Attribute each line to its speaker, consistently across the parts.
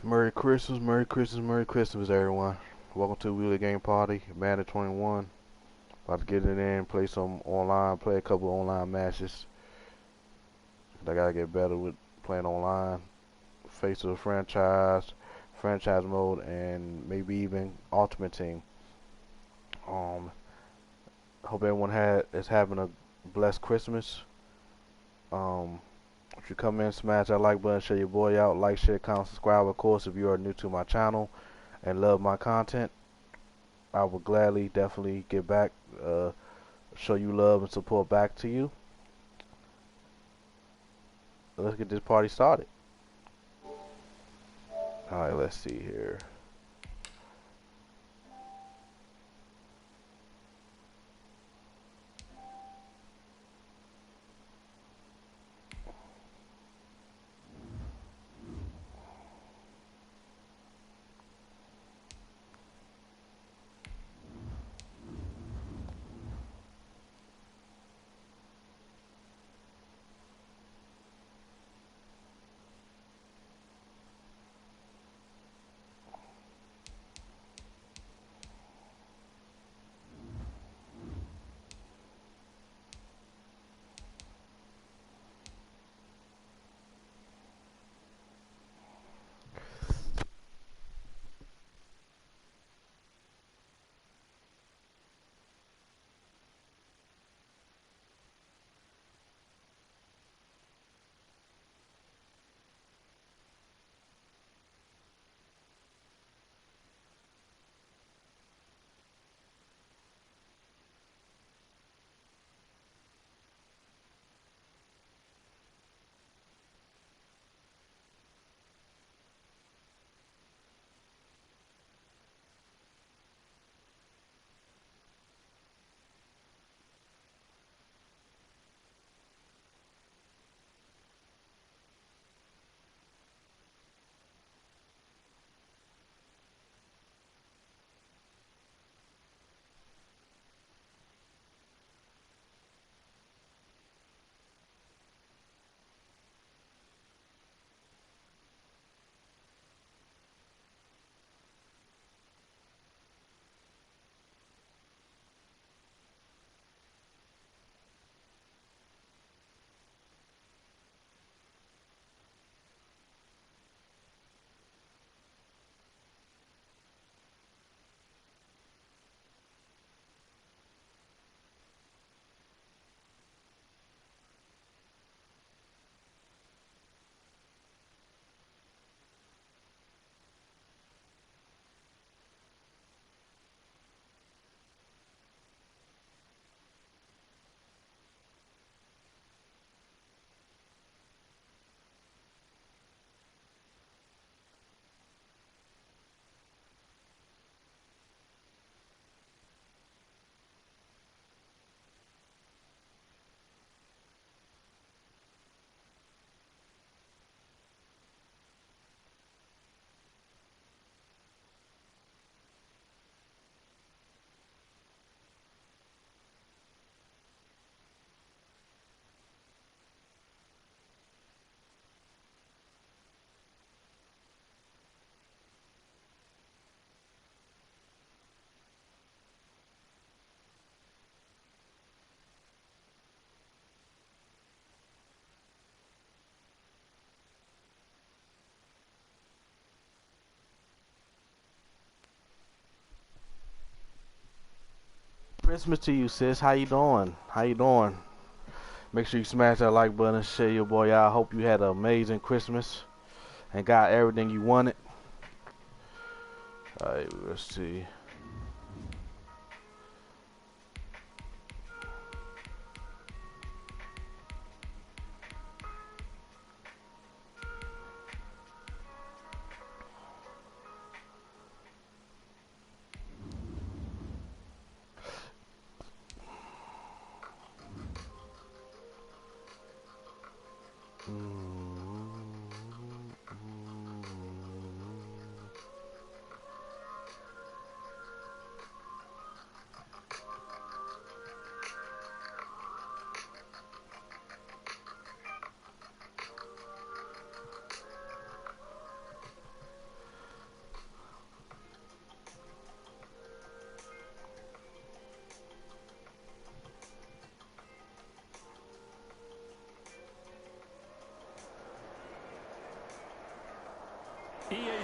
Speaker 1: Merry Christmas, Merry Christmas, Merry Christmas, everyone. Welcome to Wheeler Game Party, Madden 21. About to get it in, play some online, play a couple online matches. I gotta get better with playing online. Face of the franchise mode, and maybe even Ultimate Team. Um, Hope everyone is having a blessed Christmas. Um, if you come in, smash that like button, share your boy out, like, share, comment, subscribe. Of course, if you are new to my channel and love my content, I will gladly, definitely get back, show you love and support back to you. Let's get this party started. Alright, let's see here. Christmas to you, sis. How you doing? How you doing? Make sure you smash that like button, share your boy out. I hope you had an amazing Christmas and got everything you wanted. Alright, let's see.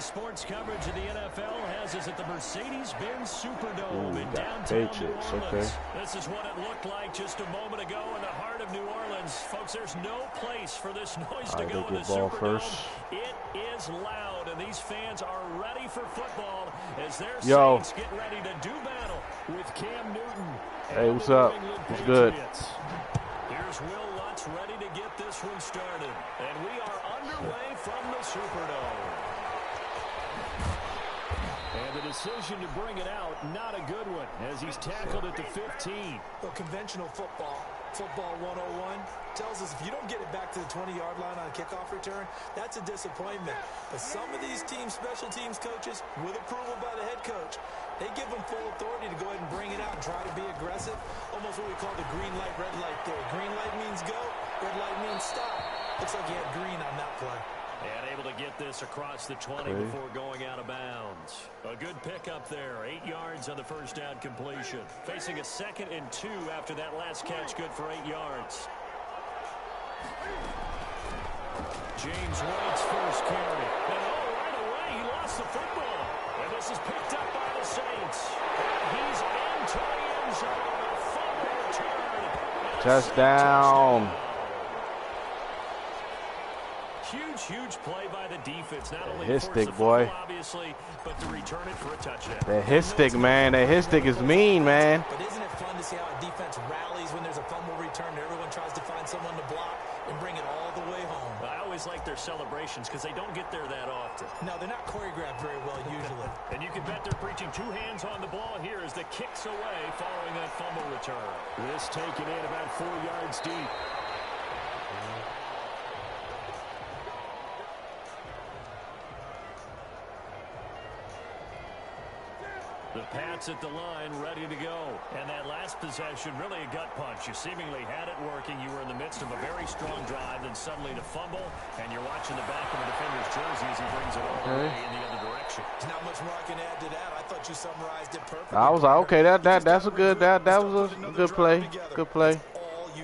Speaker 2: sports coverage of the NFL has us at the Mercedes-Benz Superdome in downtown
Speaker 1: Patriots,
Speaker 2: New Orleans.
Speaker 1: okay.
Speaker 2: This is what it looked like just a moment ago in the heart of New Orleans. Folks, there's no place for this noise to go in the Superdome. It is loud, and these fans are ready for football as their Saints get ready to do battle with Cam Newton.
Speaker 1: Hey, what's up? What's good?
Speaker 2: Here's Will Lutz ready to get this one started. And we are underway from the Superdome. And the decision to bring it out, not a good one, as he's tackled at the 15.
Speaker 3: Well, conventional football 101, tells us if you don't get it back to the 20-yard line on a kickoff return, that's a disappointment. But some of these special teams coaches, with approval by the head coach, they give them full authority to go ahead and bring it out and try to be aggressive. Almost what we call the green light, red light theory. Green light means go, red light means stop. Looks like he had green on that play.
Speaker 2: And able to get this across the 20 before going out of bounds. A good pickup there. 8 yards on the first down completion. Facing a 2nd and 2 after that last catch, good for 8 yards. James White's first carry. And right away, he lost the football. And this is picked up by the Saints. He's into the end zone. A fumble return.
Speaker 1: Touchdown.
Speaker 2: Huge play by the defense. Not only
Speaker 1: his stick,
Speaker 2: the
Speaker 1: boy.
Speaker 2: fumble, obviously, but to return it for a touchdown.
Speaker 1: That his stick, man. That his stick is mean, man.
Speaker 3: But isn't it fun to see how a defense rallies when there's a fumble return and everyone tries to find someone to block and bring it all the way home?
Speaker 2: I always like their celebrations because they don't get there that often.
Speaker 3: No, they're not choreographed very well usually.
Speaker 2: And you can bet they're preaching 2 hands on the ball here as the kick's away following that fumble return. This taken in about 4 yards deep. The Pats at the line, ready to go. And that last possession, really a gut punch. You seemingly had it working. You were in the midst of a very strong drive, then suddenly the fumble, and you're watching the back of the defender's jersey as he brings it all the way in the other direction.
Speaker 3: There's not much more I can add to that. I thought you summarized it perfectly.
Speaker 1: I was like, okay, that's a good that was a good play. Good play.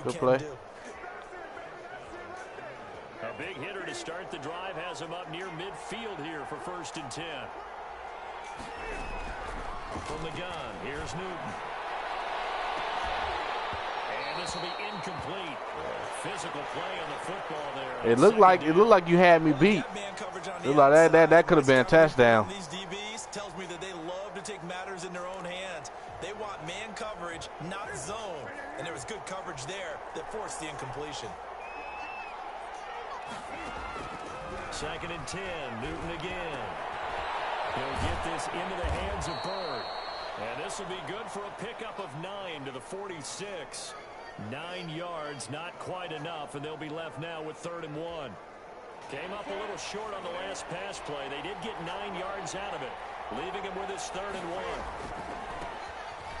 Speaker 1: Good play.
Speaker 2: A big hitter to start the drive has him up near midfield here for 1st and 10. From the gun, here's Newton. And this will be incomplete. Physical play on the football there.
Speaker 1: It looked like you had me beat. It looked like that could have been a touchdown.
Speaker 3: These DBs tells me that they love to take matters in their own hands. They want man coverage, not zone. And there was good coverage there that forced the incompletion.
Speaker 2: 2nd and 10, Newton again. He'll get this into the hands of Bird. And this will be good for a pickup of 9 to the 46. 9 yards, not quite enough, and they'll be left now with 3rd and 1. Came up a little short on the last pass play. They did get 9 yards out of it, leaving him with his 3rd and 1.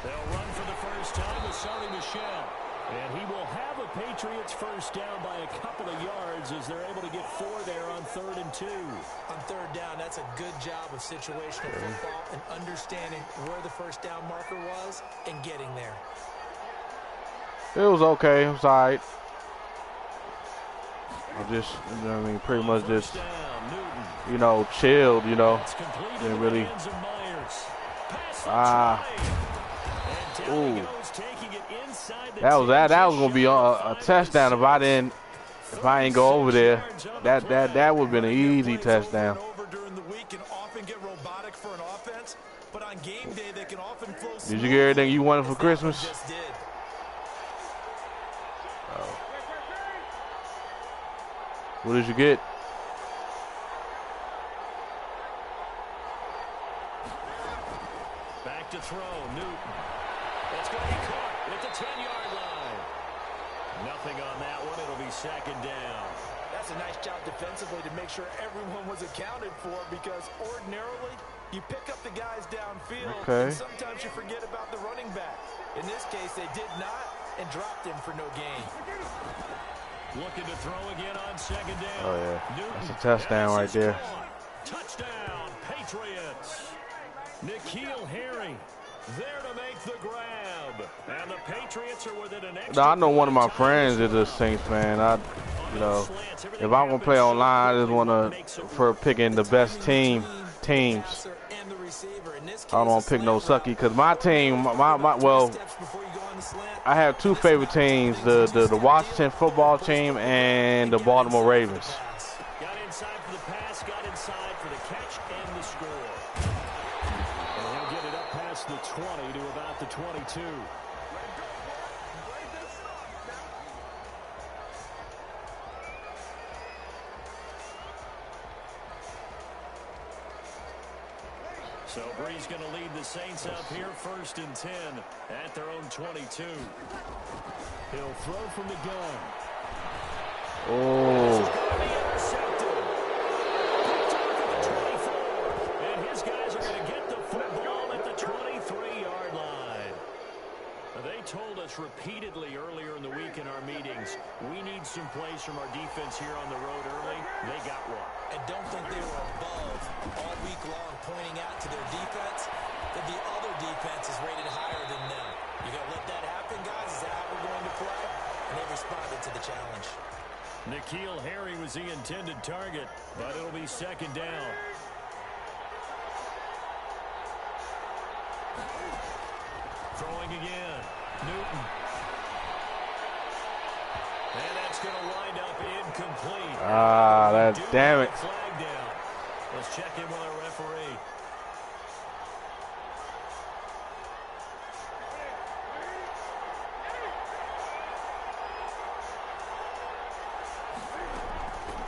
Speaker 2: They'll run for the first time with Sony Michel. And he will have a Patriots first down by a couple of yards as they're able to get 4 there on 3rd and 2.
Speaker 3: On 3rd down, that's a good job of situational football and understanding where the first down marker was and getting there.
Speaker 1: It was okay. It was all right. I just, pretty much just, chilled, Didn't really. Ooh. That was gonna be a touchdown if I ain't go over there. That would have been an easy touchdown. Did you get everything you wanted for Christmas? Oh. What did you get?
Speaker 2: Back to throw, Newton. It's going to be caught at the 10-yard line. Nothing on that one. It'll be 2nd down.
Speaker 3: That's a nice job defensively to make sure everyone was accounted for, because ordinarily you pick up the guys downfield and sometimes you forget about the running back. In this case, they did not and dropped him for no gain.
Speaker 2: Looking to throw again on 2nd down.
Speaker 1: Oh, yeah.
Speaker 2: Newton.
Speaker 1: That's a touchdown right there.
Speaker 2: Touchdown, Patriots. N'Keal Harry there to make the grab. And the Patriots are within an extra.
Speaker 1: I know one of my friends is a Saints fan. If I'm going to play online, I just want to, for picking the best team, teams. I don't pick no sucky because my team, well, I have two favorite teams: the Washington football team and the Baltimore Ravens.
Speaker 2: Got inside for the pass, got inside for the catch and the score. And he'll get it up past the 20 to about the 22. So Bree's going to lead the Saints up here, 1st and 10 at their own 22. He'll throw from the gun.
Speaker 1: Oh.
Speaker 2: And his guys are going to get the football at the 23-yard line. They told us repeatedly earlier in the week in our meetings, we need some plays from our defense here on the road early. They got one.
Speaker 3: I don't think they were above all week long pointing out to their defense that the other defense is rated higher than them. You going to let that happen, guys? Is that how we're going to play? And they responded to the challenge.
Speaker 2: N'Keal Harry was the intended target, but it'll be 2nd down. Throwing again. Newton. And that's going to wind up incomplete.
Speaker 1: Damn it.
Speaker 2: Flag down. Let's check in with our referee.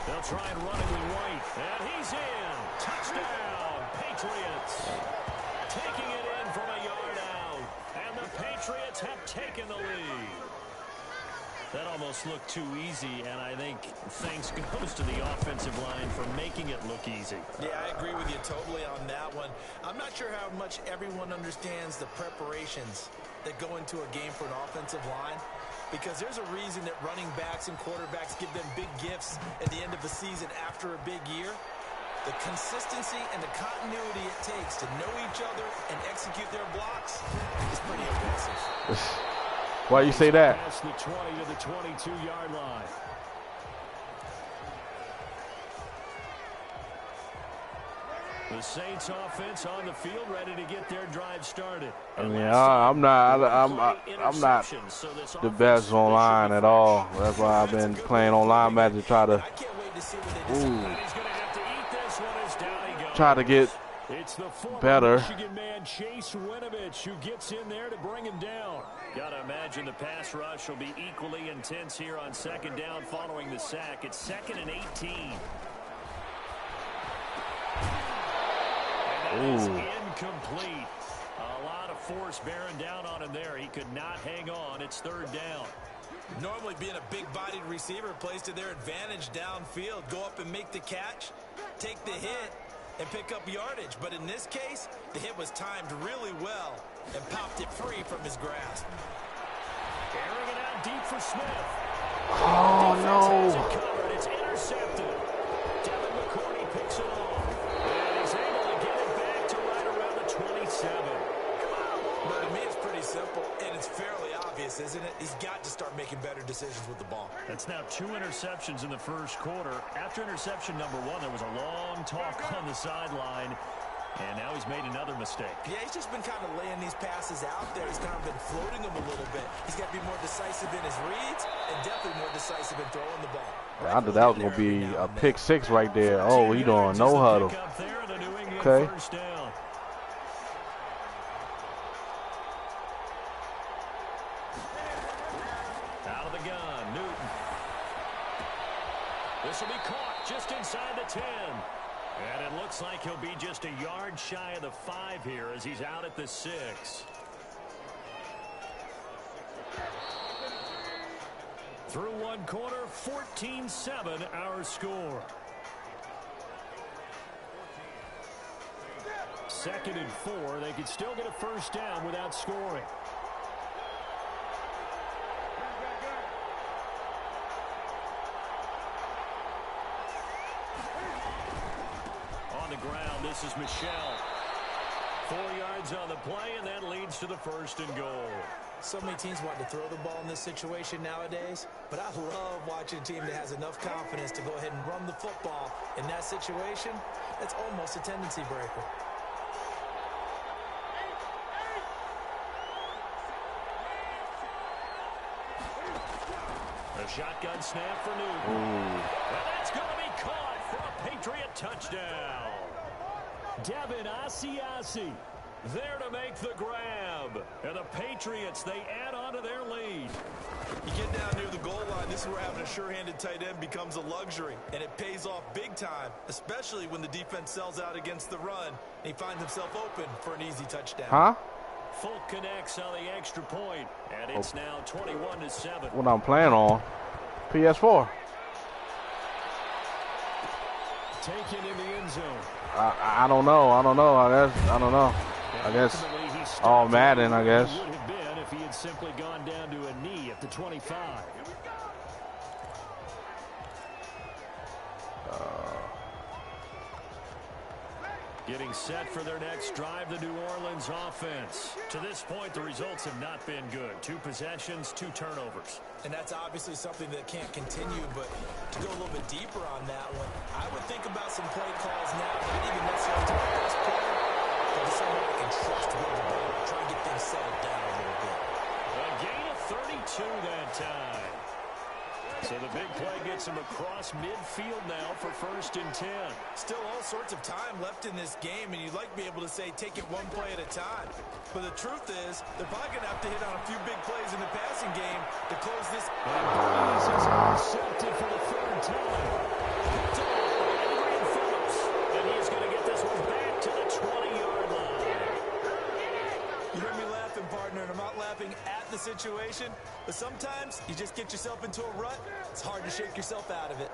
Speaker 2: They'll try and run it with White. And he's in. Touchdown, Patriots. Taking it in from a yard out. And the Patriots have taken the lead. That almost looked too easy, and I think thanks goes to the offensive line for making it look easy.
Speaker 3: Yeah, I agree with you totally on that one. I'm not sure how much everyone understands the preparations that go into a game for an offensive line, because there's a reason that running backs and quarterbacks give them big gifts at the end of the season after a big year. The consistency and the continuity it takes to know each other and execute their blocks is pretty impressive.
Speaker 1: Why you say that?
Speaker 2: Past the 20 to the 22-yard line. The Saints offense on the field, ready to get their drive started.
Speaker 1: I mean, I'm not the best online at all. That's why I've been playing online Madden to try to get
Speaker 2: it's the
Speaker 1: better.
Speaker 2: Michigan man Chase Winovich who gets in there to bring him down. Gotta imagine the pass rush will be equally intense here on 2nd down following the sack. It's 2nd and 18. And that is incomplete. A lot of force bearing down on him there. He could not hang on. It's 3rd down.
Speaker 3: Normally being a big-bodied receiver plays to their advantage downfield. Go up and make the catch, take the hit, and pick up yardage. But in this case, the hit was timed really well and popped it free from his grasp.
Speaker 2: Airing it out deep for Smith.
Speaker 1: Oh, no.
Speaker 2: It's intercepted. Devin McCourty picks it off. And he's able to get it back to right around the 27.
Speaker 3: But to me, it's pretty simple, and it's fairly obvious, isn't it? He's got to start making better decisions with the ball.
Speaker 2: That's now 2 interceptions in the 1st quarter. After interception number 1, there was a long talk on the sideline. And now he's made another mistake.
Speaker 3: Yeah, he's just been kind of laying these passes out there. He's kind of been floating them a little bit. He's got to be more decisive in his reads and definitely more decisive in throwing the ball.
Speaker 1: I thought that was going to be a pick 6 right there. Oh, he doing no huddle. Okay.
Speaker 2: Out of the gun, Newton. This will be caught just inside the 10. And it looks like he'll be just a yard shy of the 5 here as he's out at the 6. Through 1 quarter, 14-7 our score. 2nd and 4. They could still get a 1st down without scoring. Ground. This is Michelle. 4 yards on the play, and that leads to the 1st and goal.
Speaker 3: So many teams want to throw the ball in this situation nowadays, but I love watching a team that has enough confidence to go ahead and run the football. In that situation, that's almost a tendency breaker.
Speaker 2: A shotgun snap for Newton. And that's going to be caught for a Patriot touchdown. Devin Asiasi there to make the grab. And the Patriots, they add on to their lead.
Speaker 3: You get down near the goal line, this is where having a sure-handed tight end becomes a luxury. And it pays off big time, especially when the defense sells out against the run. And he finds himself open for an easy touchdown.
Speaker 1: Huh?
Speaker 2: Folk connects on the extra point, and it's now 21-7.
Speaker 1: What I'm playing on? PS4.
Speaker 2: Taken in the end zone.
Speaker 1: I don't know. I don't know. I guess. Oh, Madden, I guess.
Speaker 2: Would have been if he had simply gone down to a knee at the 25. Getting set for their next drive, the New Orleans offense. To this point, the results have not been good. 2 possessions, 2 turnovers.
Speaker 3: And that's obviously something that can't continue, but to go a little bit deeper on that one, I would think about some play calls now, not even necessarily to the best player, but to someone I can trust with the ball, try and get things settled down a little bit.
Speaker 2: A gain of 32 that time. So the big play gets him across midfield now for 1st and 10.
Speaker 3: Still all sorts of time left in this game, and you'd like to be able to say take it one play at a time. But the truth is, they're probably going to have to hit on a few big plays in the passing game to close this.
Speaker 2: And Breeze is intercepted for the 3rd time. Picked off by Adrian Phillips. And he's going to get this one back to the 20-yard line.
Speaker 3: You heard me laughing, partner, and I'm not laughing at the situation, but sometimes you just get yourself into a rut. It's hard to shake yourself out of it.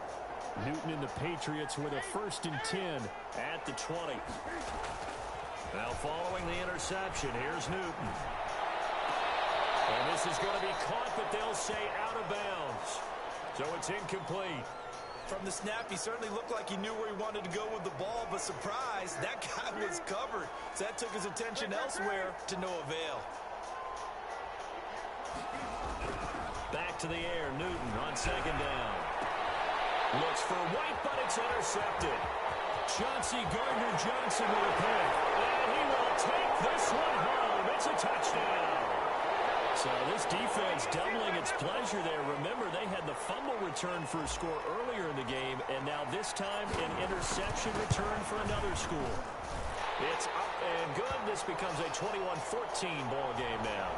Speaker 2: Newton and the Patriots with a 1st and 10 at the 20. Now following the interception, here's Newton. And this is going to be caught, but they'll say out of bounds. So it's incomplete.
Speaker 3: From the snap, he certainly looked like he knew where he wanted to go with the ball, but surprise, that guy was covered. So that took his attention elsewhere to no avail.
Speaker 2: Back to the air, Newton on 2nd down. Looks for White, but it's intercepted. Chauncey Gardner-Johnson with a pick. And he will take this one home. It's a touchdown. So this defense doubling its pleasure there. Remember, they had the fumble return for a score earlier in the game, and now this time an interception return for another score. It's up and good. This becomes a 21-14 ball game now.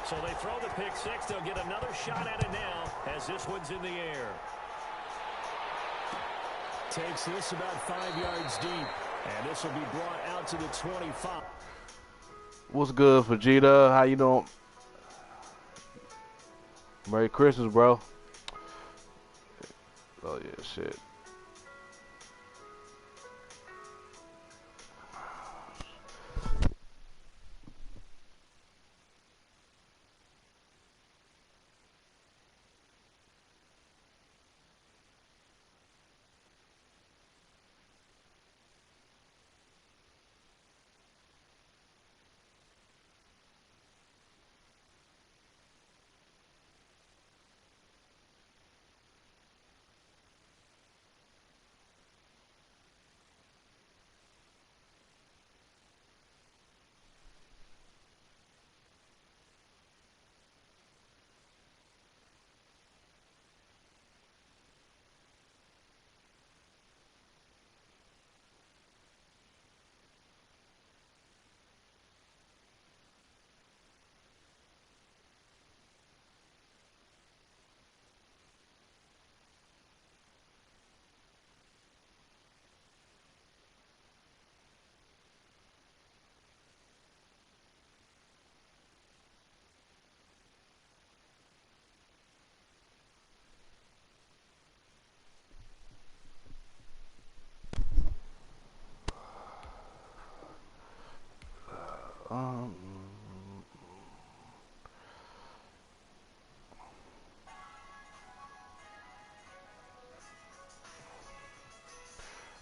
Speaker 2: So they throw the pick 6. They'll get another shot at it now as this one's in the air. Takes this about 5 yards deep. And this will be brought out to the 25.
Speaker 1: What's good, Vegeta? How you doing? Merry Christmas, bro. Oh, yeah, shit.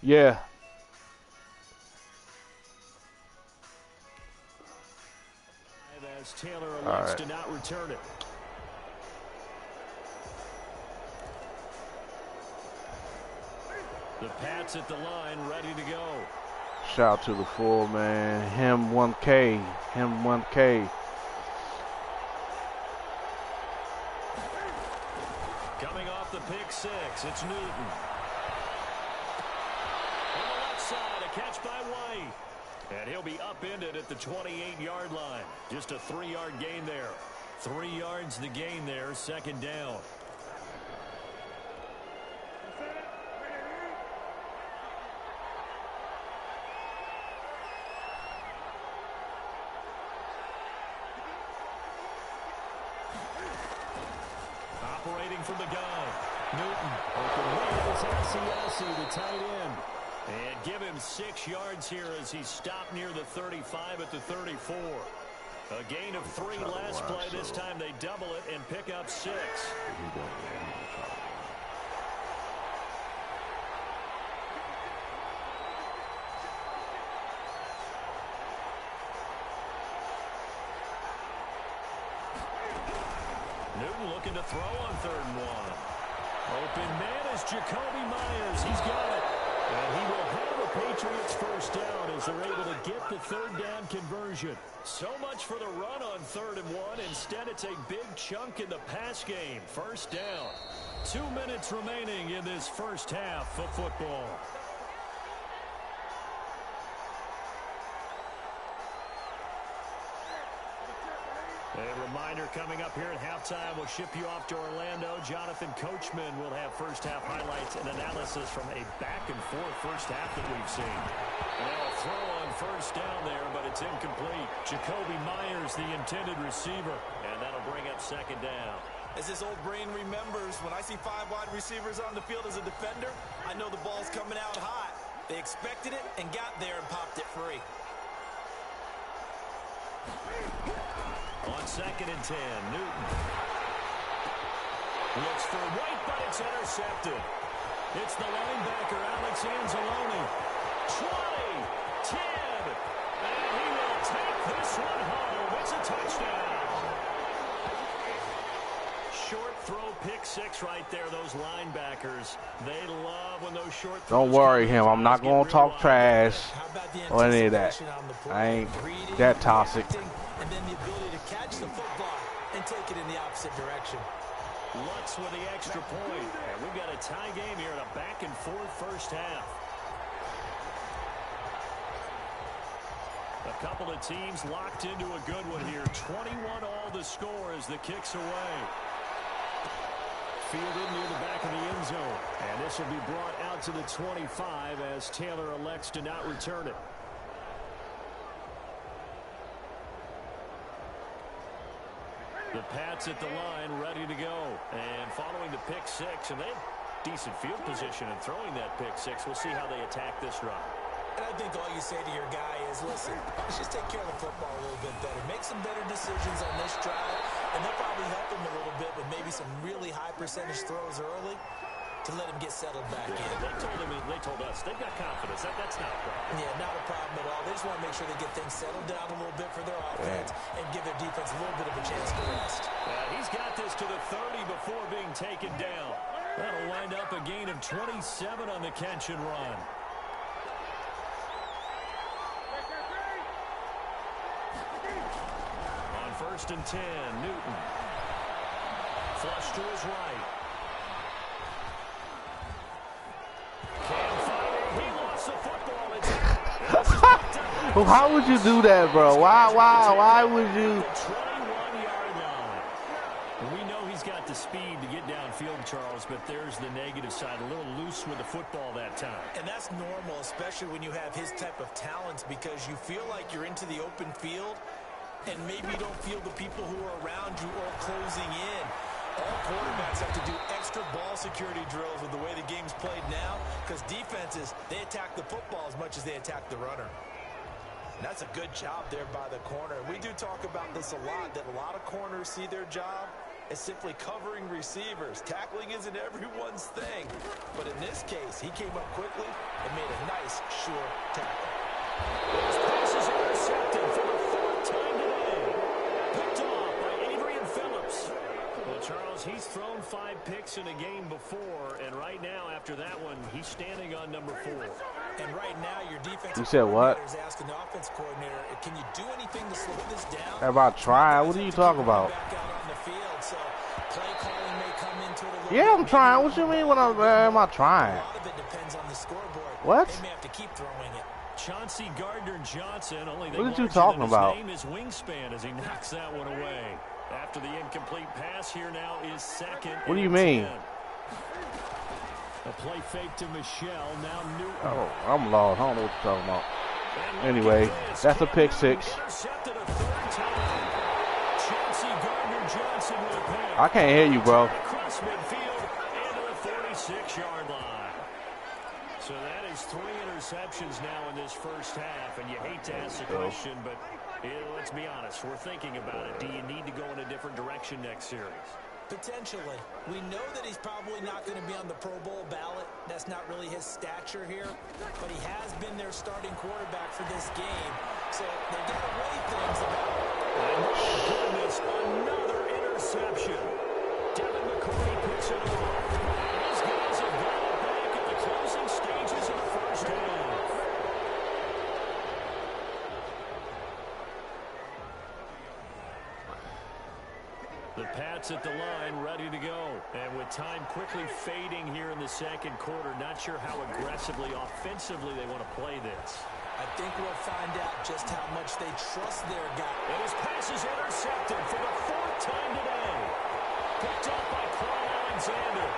Speaker 1: Yeah.
Speaker 2: As Taylor elects to not return it. The Pats at the line, ready to go.
Speaker 1: Shout out to the full man. Him 1K. Him 1K.
Speaker 2: Coming off the pick six, it's Newton. On the left side, a catch by White. And he'll be upended at the 28-yard line. Just a 3-yard gain there. 3 yards the gain there, second down. Operating from the gun. Newton. Open wheels, Asiasi, the tight end. And give him 6 yards here as he's stopped near the 35 at the 34. A gain of 3 last play. This time they double it and pick up 6. Newton looking to throw on 3rd and 1. Open man is Jacoby Myers. He's got it. And he will have the Patriots first down as they're able to get the 3rd down conversion. So much for the run on 3rd and 1. Instead, it's a big chunk in the pass game. First down. 2 minutes remaining in this first half of football. A reminder coming up here at halftime. We'll ship you off to Orlando. Jonathan Coachman will have first half highlights and analysis from a back-and-forth first half that we've seen. And a throw on first down there, but it's incomplete. Jacoby Myers, the intended receiver, and that'll bring up second down.
Speaker 3: As his old brain remembers, when I see 5 wide receivers on the field as a defender, I know the ball's coming out hot. They expected it and got there and popped it free.
Speaker 2: On 2nd and 10, Newton looks for White, but it's intercepted. It's the linebacker, Alex Anzalone. 20, 10, and he will take this one home. It's a touchdown. Short throw, pick 6 right there. Those linebackers, they love when those short throws.
Speaker 1: Don't worry him. I'm not going to talk trash or any of that. I ain't that toxic.
Speaker 3: And then the ability to catch the football and take it in the opposite direction.
Speaker 2: Lutz with the extra point. And we've got a tie game here in a back-and-forth first half. A couple of teams locked into a good one here. 21 all the score as the kick's away. Fielded near the back of the end zone. And this will be brought out to the 25 as Taylor elects to not return it. The Pats at the line, ready to go. And following the pick 6, and they have decent field position in throwing that pick 6. We'll see how they attack this run.
Speaker 3: And I think all you say to your guy is, listen, let's just take care of the football a little bit better. Make some better decisions on this drive, and they'll probably help him a little bit with maybe some really high percentage throws early to let him get settled back in.
Speaker 2: They told us they've got confidence. That's not a problem.
Speaker 3: Yeah, not a problem at all. They just want to make sure they get things settled down a little bit for their offense and give their defense a little bit of a chance to rest.
Speaker 2: He's got this to the 30 before being taken down. That'll wind up a gain of 27 on the catch and run. On 1st and 10, Newton. Flush to his right.
Speaker 1: Well, how would you do that, bro? Why would you?
Speaker 2: 21-yard line. We know he's got the speed to get downfield, Charles, but there's the negative side. A little loose with the football that time.
Speaker 3: And that's normal, especially when you have his type of talents, because you feel like you're into the open field and maybe you don't feel the people who are around you or closing in. All quarterbacks have to do extra ball security drills with the way the game's played now, because defenses, they attack the football as much as they attack the runner. And that's a good job there by the corner. We do talk about this a lot, that a lot of corners see their job is simply covering receivers. Tackling isn't everyone's thing. But in this case, he came up quickly and made a nice, sure tackle.
Speaker 2: His pass is intercepted for the fourth time today. Picked off by Adrian Phillips. Well, Charles, he's thrown 5 picks in a game before, and right now, after that one, he's standing on number 4.
Speaker 3: And right now, your defensive
Speaker 1: You said what?
Speaker 3: is asking the offense coordinator, can you do anything to slow this down?
Speaker 1: How about trying? What are you talking about?
Speaker 3: Back out on the field, so play calling may come into it a little
Speaker 1: Yeah,
Speaker 3: bit.
Speaker 1: I'm trying. What you mean when am I trying?
Speaker 3: A lot of it depends on the scoreboard.
Speaker 1: What?
Speaker 3: They may have to keep throwing it.
Speaker 2: Chauncey Gardner-Johnson, only
Speaker 1: What are you talking about?
Speaker 2: His name is wingspan as he knocks that one away. After the incomplete pass, here now is second.
Speaker 1: What do you mean?
Speaker 2: 10. A play fake to Michelle, now Newton.
Speaker 1: Oh, I'm lost. I don't know what you're talking about. Anyway, that's a pick 6.
Speaker 2: Intercepted a third time. Chauncey Gardner-Johnson with a pick.
Speaker 1: I can't hear you, bro.
Speaker 2: Across midfield into the 46-yard line. So that is 3 interceptions now in this first half, and you hate to ask the question, but let's be honest, we're thinking about it. Do you need to go in a different direction next series?
Speaker 3: Potentially. We know that he's probably not going to be on the Pro Bowl ballot. That's not really his stature here. But he has been their starting quarterback for this game. So they've got to weigh things about it.
Speaker 2: And oh goodness, another interception. Devin McCourty picks it off. These guys have got it back at the closing stages of the first half. The Pats at the line, ready to go. And with time quickly fading here in the second quarter, not sure how aggressively, offensively they want to play this.
Speaker 3: I think we'll find out just how much they trust their guy.
Speaker 2: And his pass is intercepted for the 4th time today. Picked up by Clyde Alexander.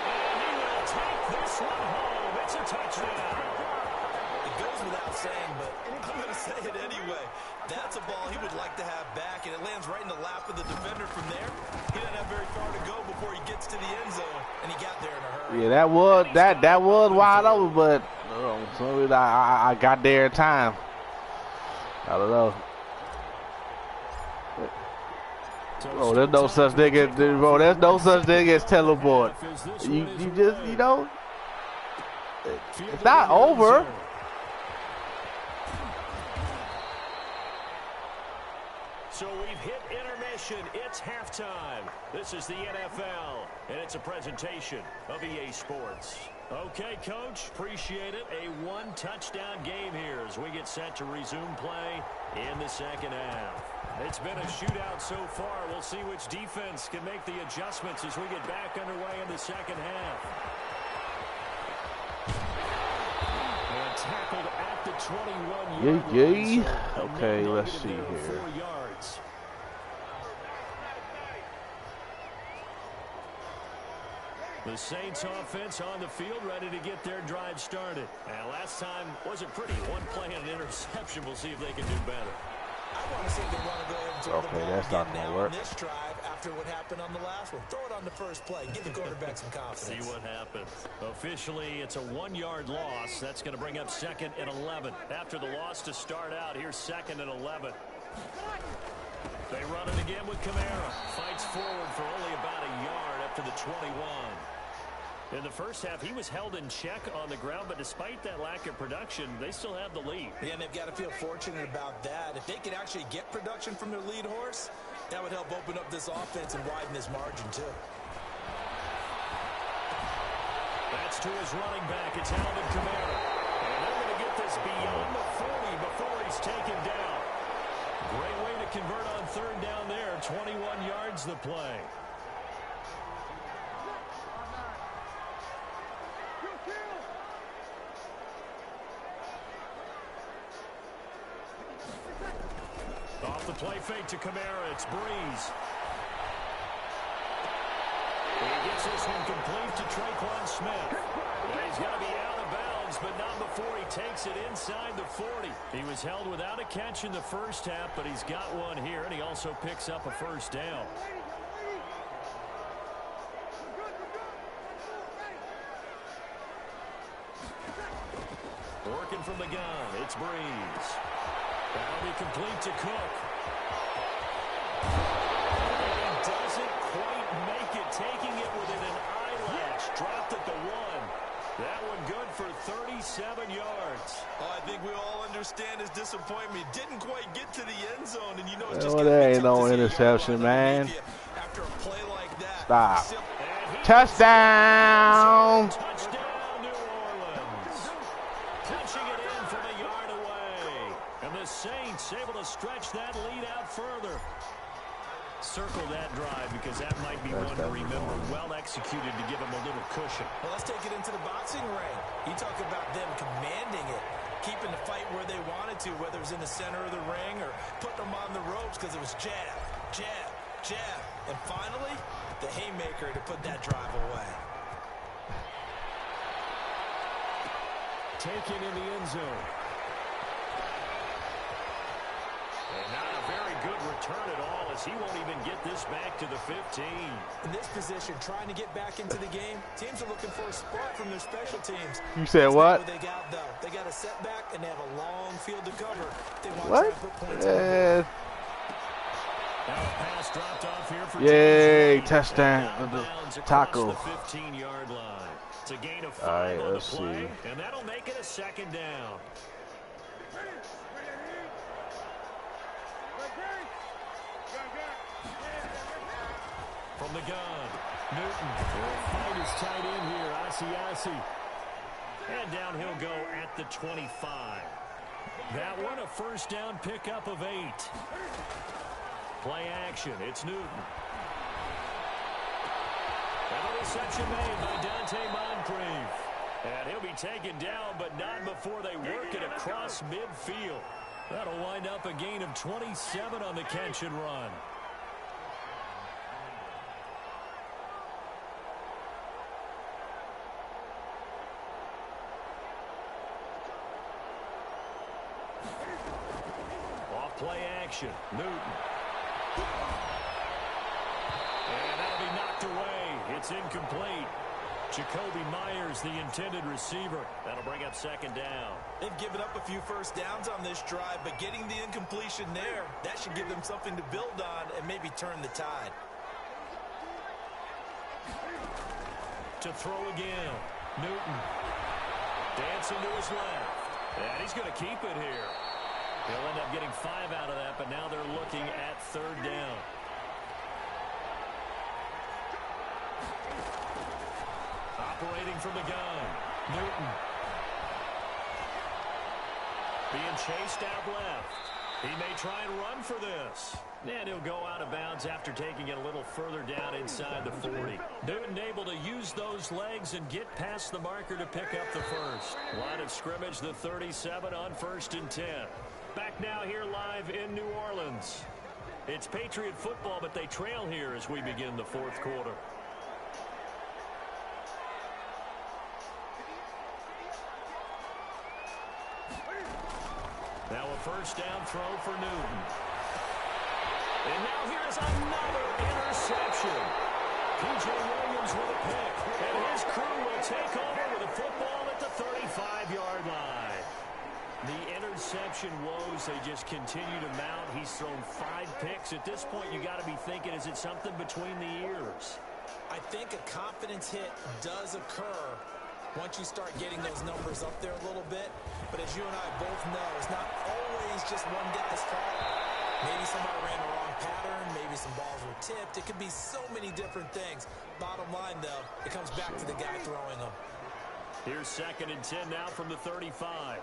Speaker 2: And he will take this one home. It's a touchdown.
Speaker 3: It goes without saying, but I'm going to say it anyway. That's a ball he would like to have back, and it lands right in the lap of the defender from there. He doesn't have very far to go before he gets to the end zone, and he got there in a hurry.
Speaker 1: Yeah, that was wide open, but I got there in time. I don't know. Oh, there's no such thing as bro. There's no such thing as teleport. You just it's not over.
Speaker 2: So we've hit intermission. It's halftime. This is the NFL, and it's a presentation of EA Sports. Okay, Coach, appreciate it. A 1-touchdown game here as we get set to resume play in the second half. It's been a shootout so far. We'll see which defense can make the adjustments as we get back underway in the second half. And tackled at the 21-yard line. So
Speaker 1: okay, let's see here.
Speaker 2: 4 yards. The Saints offense on the field, ready to get their drive started. And last time wasn't pretty. One play and an interception. We'll see if they can do better.
Speaker 3: I want to see if they want to go ahead and take the ball
Speaker 1: that's not
Speaker 3: again
Speaker 1: gonna
Speaker 3: now
Speaker 1: work.
Speaker 3: on this drive after what happened on the last one. Throw it on the first play. Give the quarterback some confidence.
Speaker 2: See what happens. Officially, it's a 1-yard loss. That's going to bring up 2nd and 11. After the loss to start out, here's 2nd and 11. They run it again with Kamara. Fights forward for only about a yard up to the 21. In the first half, he was held in check on the ground, but despite that lack of production, they still have the lead.
Speaker 3: Yeah, and they've got to feel fortunate about that. If they could actually get production from their lead horse, that would help open up this offense and widen this margin, too.
Speaker 2: That's to his running back. It's Alvin Kamara. And they're going to get this beyond the 40 before he's taken down. Great way to convert on 3rd down there. 21 yards the play. Off the play fake to Kamara, it's Breeze. He gets this one complete to Traquan Smith. And he's going to be out of bounds, but not before he takes it inside the 40. He was held without a catch in the first half, but he's got one here, and he also picks up a first down. Working from the gun, it's Breeze. That'll be complete to Cook. And he doesn't 47 yards.
Speaker 3: Oh, I think we all understand his disappointment. Didn't quite get to the end zone, and you know it's
Speaker 1: Well,
Speaker 3: just going to
Speaker 1: there
Speaker 3: be
Speaker 1: ain't
Speaker 3: tough
Speaker 1: no
Speaker 3: to see a yard
Speaker 1: interception,
Speaker 3: line
Speaker 1: man.
Speaker 3: underneath you after a play like that.
Speaker 1: Stop.
Speaker 2: And he
Speaker 1: Touchdown.
Speaker 2: touchdown, New Orleans. Punching it in from a yard away. And the Saints able to stretch that lead out further. Circle that drive because that might be one to remember. Well executed to give him a little cushion.
Speaker 3: Well, let's take it into the boxing ring. You talk about them commanding it, keeping the fight where they wanted to, whether it was in the center of the ring or putting them on the ropes because it was jab, jab, jab. And finally, the haymaker to put that drive away.
Speaker 2: Taken in the end zone. And not a very good return at all as he won't even get this back to the 15.
Speaker 3: In this position, trying to get back into the game, teams are looking for a spark from their special teams.
Speaker 1: You said
Speaker 3: That's
Speaker 1: what?
Speaker 3: not they got, though. They got a setback, and they have a long field to cover. They want
Speaker 1: What?
Speaker 3: to put points on the board.
Speaker 2: Now a pass dropped off here for
Speaker 1: Yay,
Speaker 2: James
Speaker 1: touchdown.
Speaker 2: Wade. Bounds across
Speaker 1: Taco.
Speaker 2: the 15-yard line. It's a gain of 5
Speaker 1: All right,
Speaker 2: on the
Speaker 1: let's
Speaker 2: play,
Speaker 1: see.
Speaker 2: and that'll make it a second down. From the gun, Newton will find his tight end here, Asiasi. And down he'll go at the 25. That one a first down pickup of 8. Play action, it's Newton. And the reception made by Dante Moncrief. And he'll be taken down, but not before they work it across midfield. That'll wind up a gain of 27 on the catch and run. Off play action, Newton. And that'll be knocked away. It's incomplete. Jacoby Myers, the intended receiver. That'll bring up second down.
Speaker 3: They've given up a few first downs on this drive, but getting the incompletion there, that should give them something to build on and maybe turn the tide.
Speaker 2: To throw again, Newton. Dancing to his left. And he's going to keep it here. He'll end up getting 5 out of that, but now they're looking at third down. Operating from the gun, Newton. Being chased out left. He may try and run for this. And he'll go out of bounds after taking it a little further down inside the 40. Newton able to use those legs and get past the marker to pick up the first. Line of scrimmage, the 37 on 1st and 10. Back now here live in New Orleans. It's Patriot football, but they trail here as we begin the 4th quarter. Now a first down throw for Newton. And now here's another interception. P.J. Williams with a pick. And his crew will take over with a football at the 35-yard line. The interception woes, they just continue to mount. He's thrown 5 picks. At this point, you got to be thinking, is it something between the ears?
Speaker 3: I think a confidence hit does occur once you start getting those numbers up there a little bit. But as you and I both know, it's not always just one guy's fault. Maybe somebody ran the wrong pattern. Maybe some balls were tipped. It could be so many different things. Bottom line, though, it comes back to the guy throwing them.
Speaker 2: Here's 2nd and 10 now from the 35.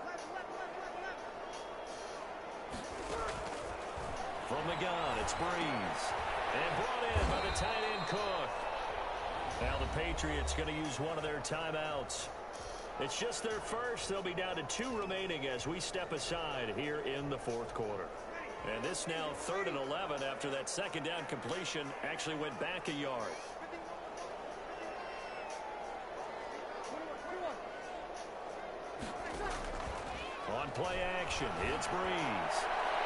Speaker 2: From the gun, it's Breeze. And brought in by the tight end Cook. Now the Patriots going to use one of their timeouts. It's just their first. They'll be down to 2 remaining as we step aside here in the 4th quarter. And this now 3rd and 11 after that second down completion actually went back a yard. On play action, it's Breeze.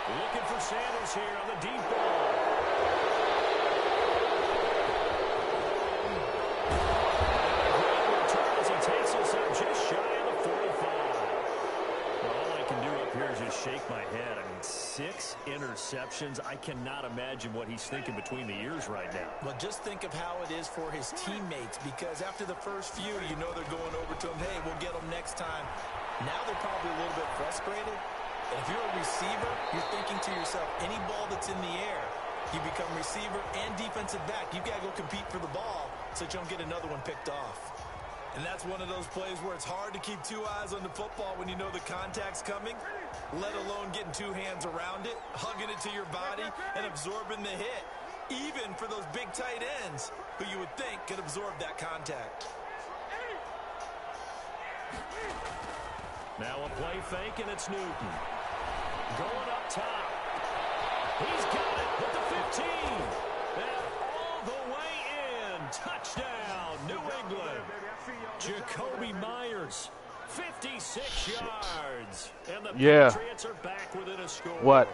Speaker 2: Looking for Sanders here on the deep ball. Takes us up just shy of the 45. Well, all I can do up here is just shake my head. I mean, 6 interceptions. I cannot imagine what he's thinking between the ears right now.
Speaker 3: Well, just think of how it is for his teammates, because after the first few, you know they're going over to him, hey, we'll get them next time. Now they're probably a little bit frustrated. And if you're a receiver, you're thinking to yourself, any ball that's in the air, you become receiver and defensive back. You've got to go compete for the ball so that you don't get another one picked off. And that's one of those plays where it's hard to keep 2 eyes on the football when you know the contact's coming, let alone getting 2 hands around it, hugging it to your body, and absorbing the hit, even for those big tight ends who you would think could absorb that contact.
Speaker 2: Now a play fake, and it's Newton. Going up top. He's got it with the 15. And all the way in. Touchdown, New England. Jacoby Myers, 56 yards. And the Patriots are back within a score.
Speaker 1: What?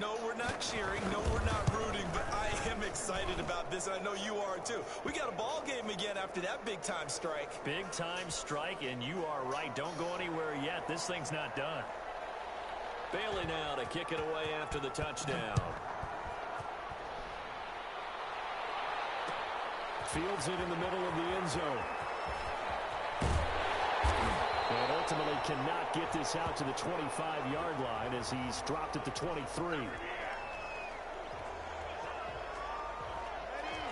Speaker 3: No, we're not cheering. No, we're not rooting. But I am excited about this. I know you are, too. We got a ball game again after that big-time strike.
Speaker 2: Big-time strike, and you are right. Don't go anywhere yet. This thing's not done. Bailey now to kick it away after the touchdown. Fields it in the middle of the end zone. And ultimately cannot get this out to the 25-yard line as he's dropped at the 23.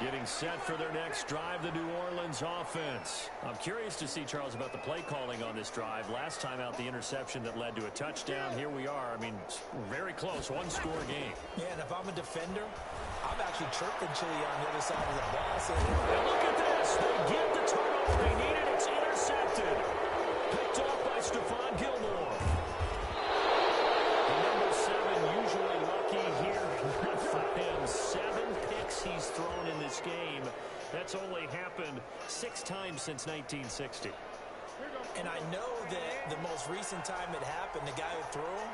Speaker 2: Getting set for their next drive, the New Orleans offense. I'm curious to see, Charles, about the play calling on this drive. Last time out, the interception that led to a touchdown. Here we are. I mean, very close, one-score game.
Speaker 3: Yeah, and if I'm a defender, I'm actually chirping Chili on the other side of the ball. So
Speaker 2: and look at this. They get the turnover they needed. It's intercepted. Picked off by Stephon Gilmore. The number 7 usually lucky here. For him, 7 picks he's thrown in this game. That's only happened 6 times since 1960.
Speaker 3: And I know that the most recent time it happened, the guy who threw him,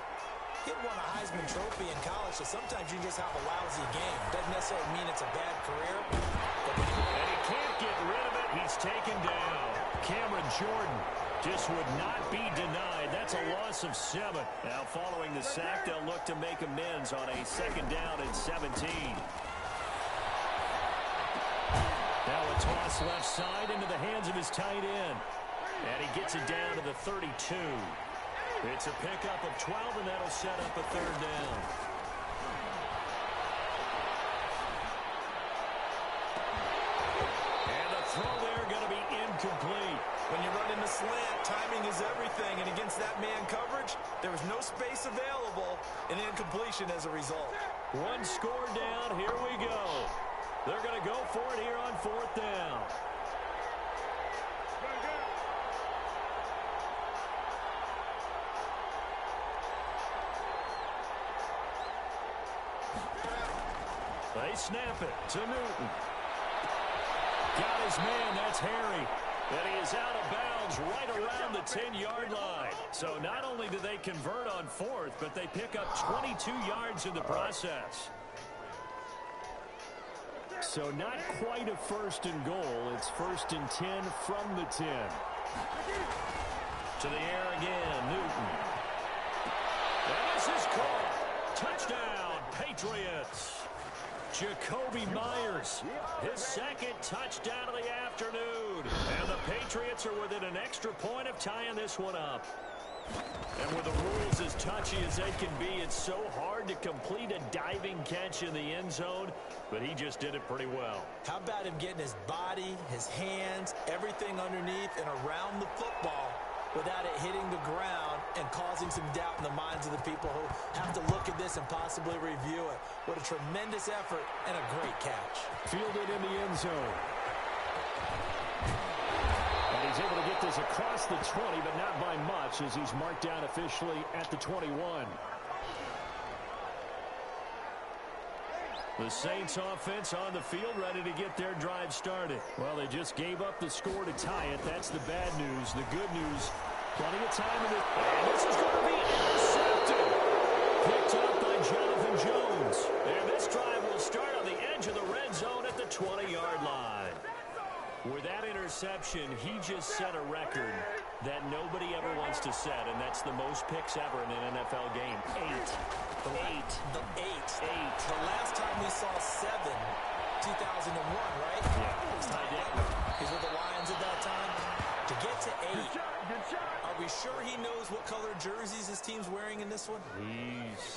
Speaker 3: he won a Heisman Trophy in college, so sometimes you just have a lousy game. Doesn't necessarily mean it's a bad career.
Speaker 2: And he can't get rid of it. He's taken down. Cameron Jordan just would not be denied. That's a loss of 7. Now following the sack, they'll look to make amends on a 2nd down and 17. Now a toss left side into the hands of his tight end. And he gets it down to the 32. It's a pickup of 12, and that'll set up a 3rd down. And the throw there going to be incomplete.
Speaker 3: When you run in the slant, timing is everything. And against that man coverage, there was no space available, and incompletion as a result.
Speaker 2: 1 score down. Here we go. They're going to go for it here on 4th down. They snap it to Newton. Got his man, that's Harry. And he is out of bounds right around the 10-yard line. So not only do they convert on 4th, but they pick up 22 yards in the process. So not quite a 1st and goal. It's 1st and 10 from the 10. To the air again, Newton. And this is caught. Touchdown, Patriots. Jacoby Myers, his 2nd touchdown of the afternoon. And the Patriots are within an extra point of tying this one up. And with the rules as touchy as they can be, it's so hard to complete a diving catch in the end zone, but he just did it pretty well.
Speaker 3: How about him getting his body, his hands, everything underneath and around the football without it hitting the ground and causing some doubt in the minds of the people who have to look at this and possibly review it. What a tremendous effort and a great catch.
Speaker 2: Fielded in the end zone. And he's able to get this across the 20, but not by much as he's marked down officially at the 21. The Saints offense on the field ready to get their drive started. Well, they just gave up the score to tie it. That's the bad news. The good news, plenty of time in it. And this is going to be intercepted. Picked up by Jonathan Jones. And this drive will start on the edge of the red zone at the 20-yard line. With that interception, he just set a record that nobody ever wants to set, and that's the most picks ever in an NFL game, 8.
Speaker 3: The 8. The last time we saw 7, 2001, right?
Speaker 2: Yeah, it's tied down.
Speaker 3: He's with the Lions at that time. To get to 8, are we sure he knows what color jerseys his team's wearing in this one?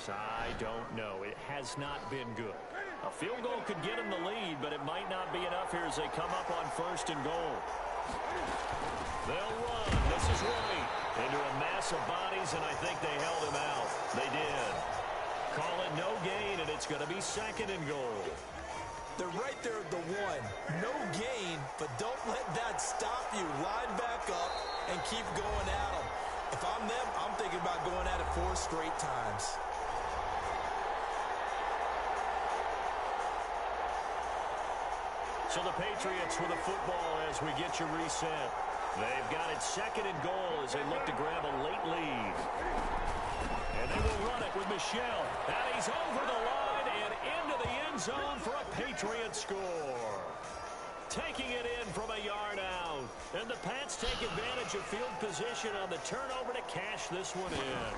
Speaker 2: I don't know. It has not been good. A field goal could get him the lead, but it might not be enough here as they come up on 1st and goal. They'll run. This is White into a mass of bodies, and I think they held him out. They did. Call it no gain, and it's going to be 2nd and goal.
Speaker 3: They're right there at the 1. No gain, but don't let that stop you. Line back up and keep going at them. If I'm them, I'm thinking about going at it 4 straight times.
Speaker 2: So the Patriots with a football as we get you reset. They've got it 2nd and goal as they look to grab a late lead. And they will run it with Michel. And he's over the line and into the end zone for a Patriot score. Taking it in from a yard out. And the Pats take advantage of field position on the turnover to cash this one in.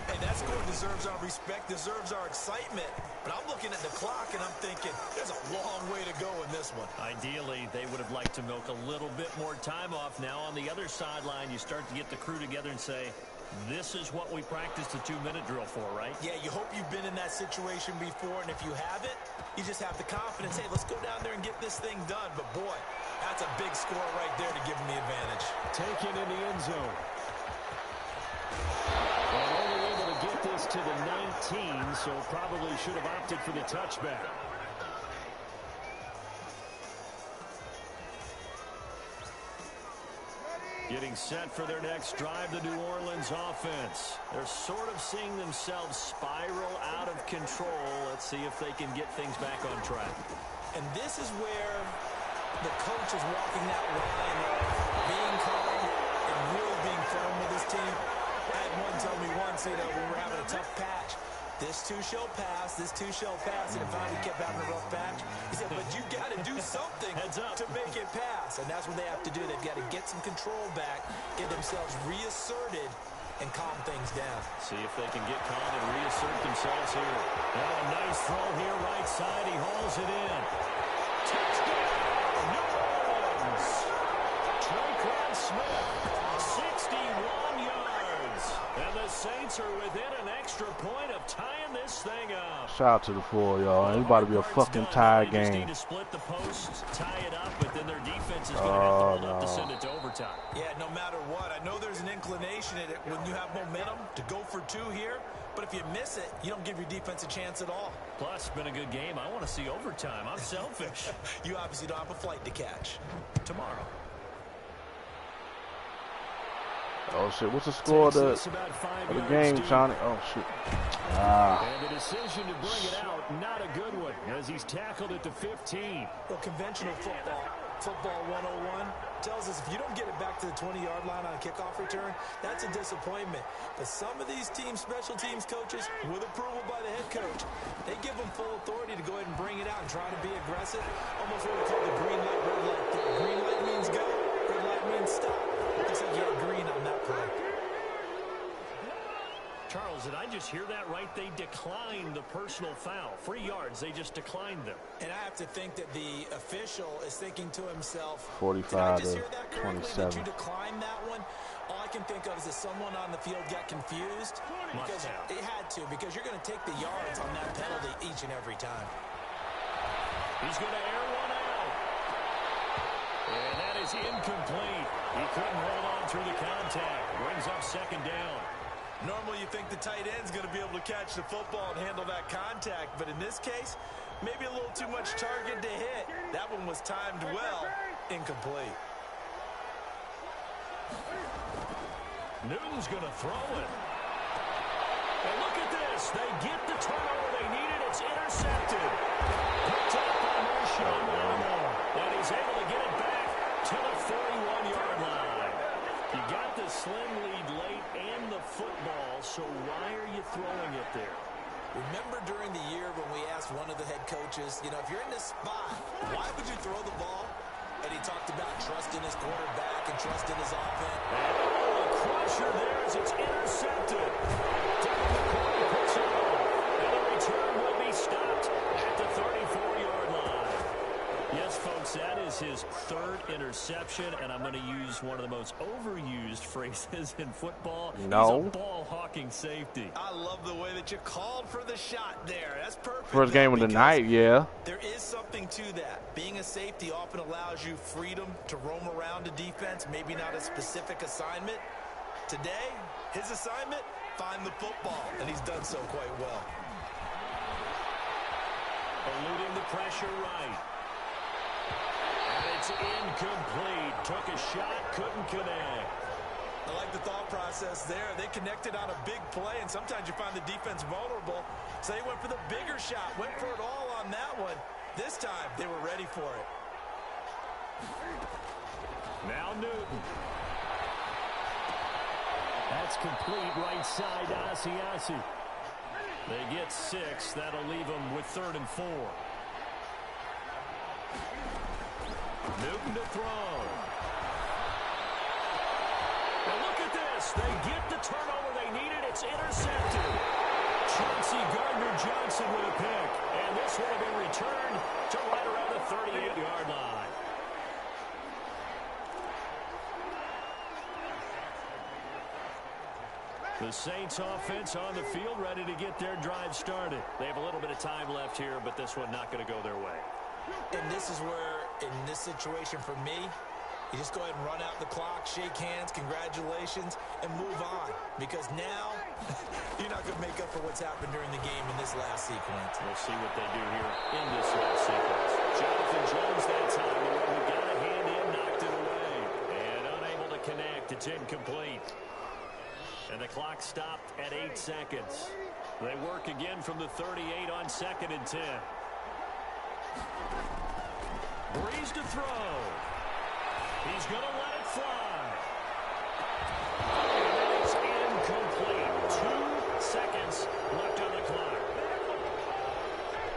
Speaker 3: Hey, that score deserves our respect, deserves our excitement. But I'm looking at the clock, and I'm thinking there's a long way to go in this one.
Speaker 2: Ideally, they would have liked to milk a little bit more time off. Now, on the other sideline, you start to get the crew together and say, this is what we practiced the 2-minute drill for, right?
Speaker 3: Yeah, you hope you've been in that situation before, and if you haven't, you just have the confidence, hey, let's go down there and get this thing done. But, boy, that's a big score right there to give them the advantage.
Speaker 2: Taken in the end zone. And only able to get this to the 19, so probably should have opted for the touchback. Getting set for their next drive, the New Orleans offense. They're sort of seeing themselves spiral out of control. Let's see if they can get things back on track.
Speaker 3: And this is where the coach is walking that line of being calm and really being firm with his team. I had one tell me once, when we're having a tough patch, this too shall pass, this too shall pass, and if we kept having a rough patch, he said, but you got to do something to make it pass. And that's what they have to do. They've got to get some control back, get themselves reasserted, and calm things down.
Speaker 2: See if they can get calm and reassert themselves here. Oh, a nice throw here, right side. He hauls it in. Touchdown, New Orleans. Traquan Smith, 61 yards. And the Saints are within an extra point of tying this thing up.
Speaker 1: Shout out to the 4, y'all. It's about to be a fucking tie
Speaker 2: They just
Speaker 1: game.
Speaker 2: need to split the posts, tie it up, but then their defense is going to have to hold up to send it to overtime.
Speaker 3: Yeah, no matter what, I know there's an inclination in it when you have momentum to go for 2 here, but if you miss it, you don't give your defense a chance at all.
Speaker 2: Plus, been a good game. I want to see overtime. I'm selfish.
Speaker 3: You obviously don't have a flight to catch.
Speaker 2: Tomorrow.
Speaker 1: Oh, shit. What's the score of the game, Johnny? Oh, shit.
Speaker 2: And the decision to bring it out, not a good one, as he's tackled it to 15.
Speaker 3: Well, conventional football 101, tells us if you don't get it back to the 20-yard line on a kickoff return, that's a disappointment. But some of these special teams coaches, with approval by the head coach, they give them full authority to go ahead and bring it out and try to be aggressive. Almost what we call the green light, red light thing. Green light means go, red light means stop. Looks like you had green on that play.
Speaker 2: Charles, did I just hear that right? They declined the personal foul. 3 yards, they just declined them.
Speaker 3: And I have to think that the official is thinking to himself,
Speaker 1: 45
Speaker 3: did I just hear that correctly,
Speaker 1: 27.
Speaker 3: that you declined that one? All I can think of is that someone on the field got confused. Because it had to, because you're going to take the yards on that penalty each and every time.
Speaker 2: He's going to air one out. And that is incomplete. He couldn't hold on through the contact. Brings up 2nd down.
Speaker 3: Normally you think the tight end's going to be able to catch the football and handle that contact, but in this case, maybe a little too much target to hit. That one was timed well, incomplete.
Speaker 2: Newton's going to throw it. And look at this. They get the turnover they needed. It's intercepted. Picked up by Marshawn Lattimore. And he's able to get it back to the 41-yard line. You got the slim lead late and the football, so why are you throwing it there?
Speaker 3: Remember during the year when we asked one of the head coaches, if you're in this spot, why would you throw the ball? And he talked about trusting his quarterback and trusting his offense.
Speaker 2: Oh, a crusher there as it's intercepted. Devin McCoy puts it off. is his third interception, and I'm going to use one of the most overused phrases in football.
Speaker 1: No.
Speaker 2: He's a ball-hawking safety.
Speaker 3: I love the way that you called for the shot there. That's perfect.
Speaker 1: First game of the night, yeah.
Speaker 3: There is something to that. Being a safety often allows you freedom to roam around a defense, maybe not a specific assignment. Today, his assignment, find the football, and he's done so quite well.
Speaker 2: Eluding the pressure right. And it's incomplete. Took a shot, couldn't connect.
Speaker 3: I like the thought process there. They connected on a big play, and sometimes you find the defense vulnerable. So they went for the bigger shot, went for it all on that one. This time, they were ready for it.
Speaker 2: Now Newton. That's complete right side to Asiasi. They get 6. That'll leave them with 3rd and 4. Newton to throw. Now look at this. They get the turnover they needed. It's intercepted. Chauncey Gardner-Johnson with a pick. And this will have been returned to right around the 38-yard line. The Saints offense on the field, ready to get their drive started. They have a little bit of time left here, but this one not going to go their way.
Speaker 3: And this is where, in this situation for me, you just go ahead and run out the clock, shake hands, congratulations, and move on. Because now, you're not going to make up for what's happened during the game in this last sequence.
Speaker 2: We'll see what they do here in this last sequence. Jonathan Jones that time, we got a hand in, knocked it away. And unable to connect, it's incomplete. And the clock stopped at 8 seconds. They work again from the 38 on 2nd and 10. Breeze to throw. He's going to let it fly. And it is incomplete. 2 seconds left on the clock.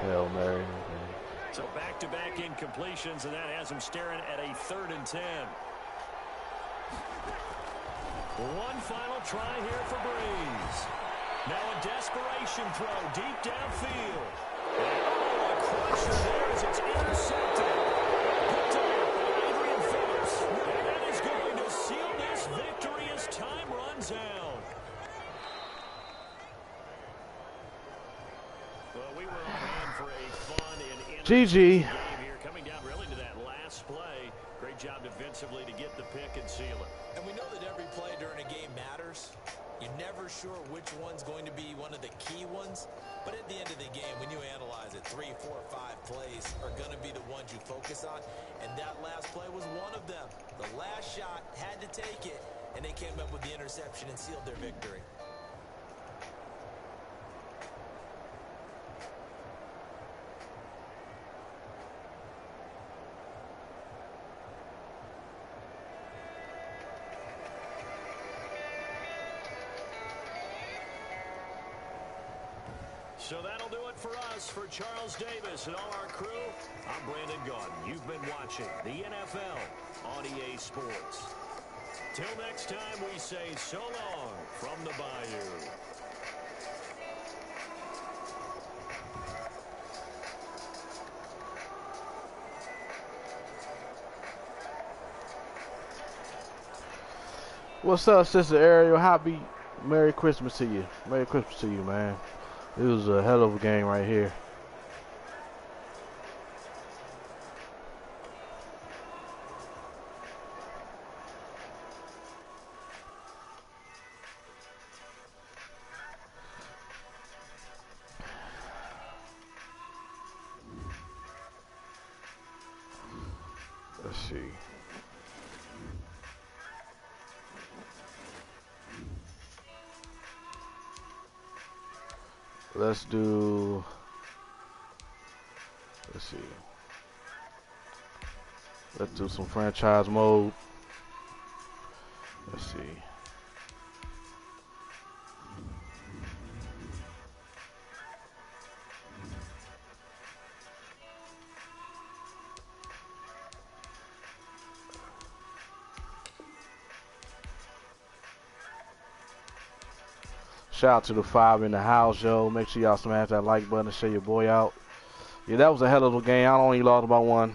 Speaker 1: Hail Mary.
Speaker 2: So back-to-back incompletions, and that has him staring at a 3rd and 10. One final try here for Breeze. Now a desperation throw deep downfield. Oh, a crusher there as it's intercepted. Picked up by Adrian Phillips. And that is going to seal this victory as time runs out. Well, we were on hand for a fun and
Speaker 1: GG.
Speaker 2: game here, coming down really to that last play. Great job defensively to get the pick and seal it.
Speaker 3: And we know that every play during a game matters. You're never sure which one's going to be one of the key ones. But at the end of the game, when you analyze it, 3, 4, 5 plays are going to be the ones you focus on. And that last play was one of them. The last shot had to take it, and they came up with the interception and sealed their victory.
Speaker 2: So that'll do it for us. For Charles Davis and all our crew, I'm Brandon Gaudin. You've been watching the NFL on EA Sports. Till next time, we say so long from the Bayou.
Speaker 1: What's up, Sister Ariel? Happy Merry Christmas to you. Merry Christmas to you, man. It was a hell of a game right here. Let's see. Let's see. Let's do some franchise mode. Let's see. Shout out to the 5 in the house, yo. Make sure y'all smash that like button and share your boy out. Yeah, that was a hell of a game. I only lost by 1.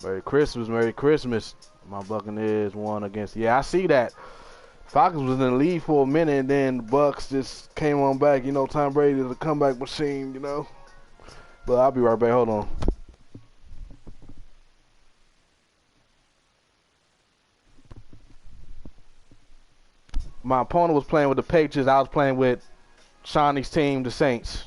Speaker 1: Merry Christmas, Merry Christmas. My Buccaneers won against. Yeah, I see that. Falcons was in the lead for a minute, and then the Bucks just came on back. You know, Tom Brady is a comeback machine. You know. But I'll be right back. Hold on. My opponent was playing with the Patriots. I was playing with Shawnee's team, the Saints.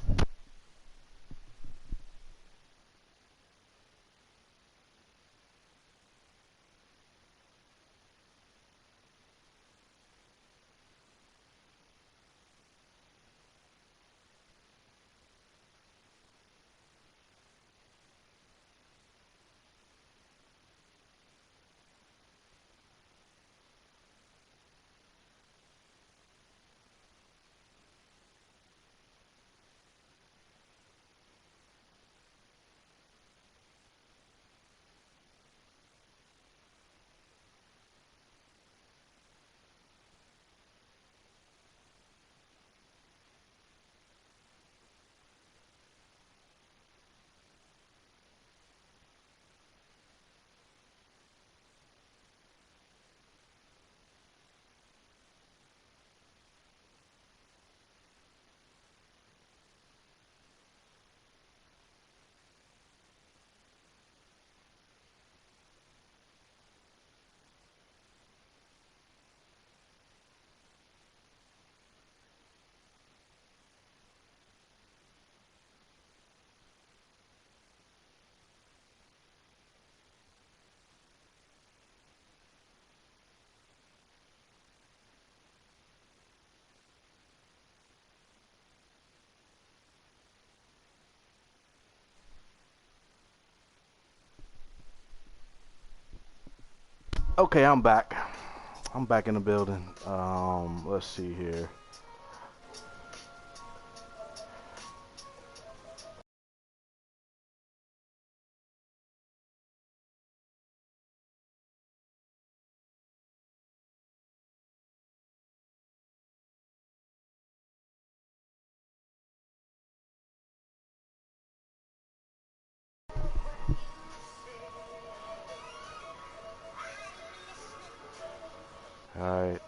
Speaker 1: Okay, I'm back. I'm back in the building. Let's see here. All right.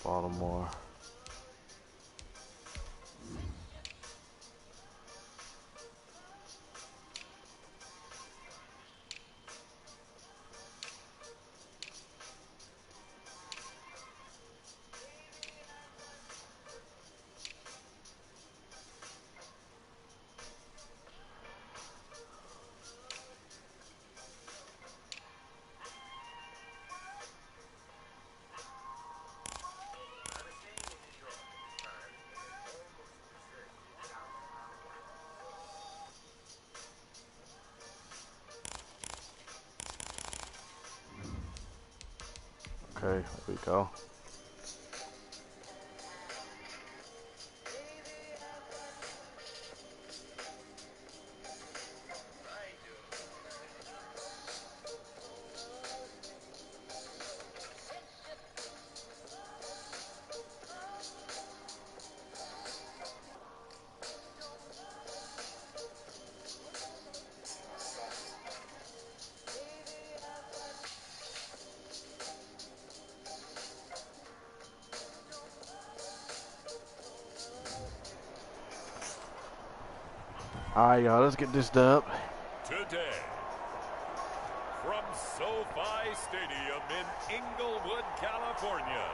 Speaker 1: Baltimore. Okay, here we go. All right, y'all, let's get this dub.
Speaker 2: Today, from SoFi Stadium in Inglewood, California,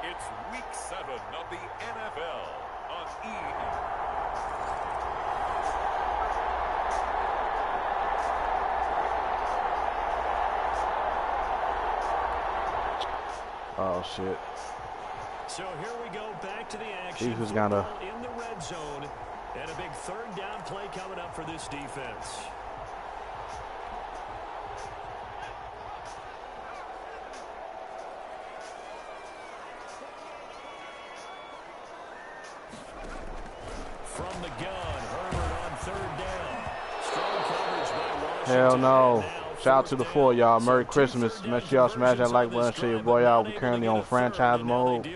Speaker 2: it's Week 7 of the NFL on E!
Speaker 1: Oh shit.
Speaker 2: So here we go, back to the action.
Speaker 1: Defense gotta
Speaker 2: in the red zone, and a big third down play coming up for this defense.
Speaker 1: Hell no. Shout out to the 4, y'all. Merry Christmas. Make sure y'all smash that like button. Share your boy out. We're currently on franchise mode.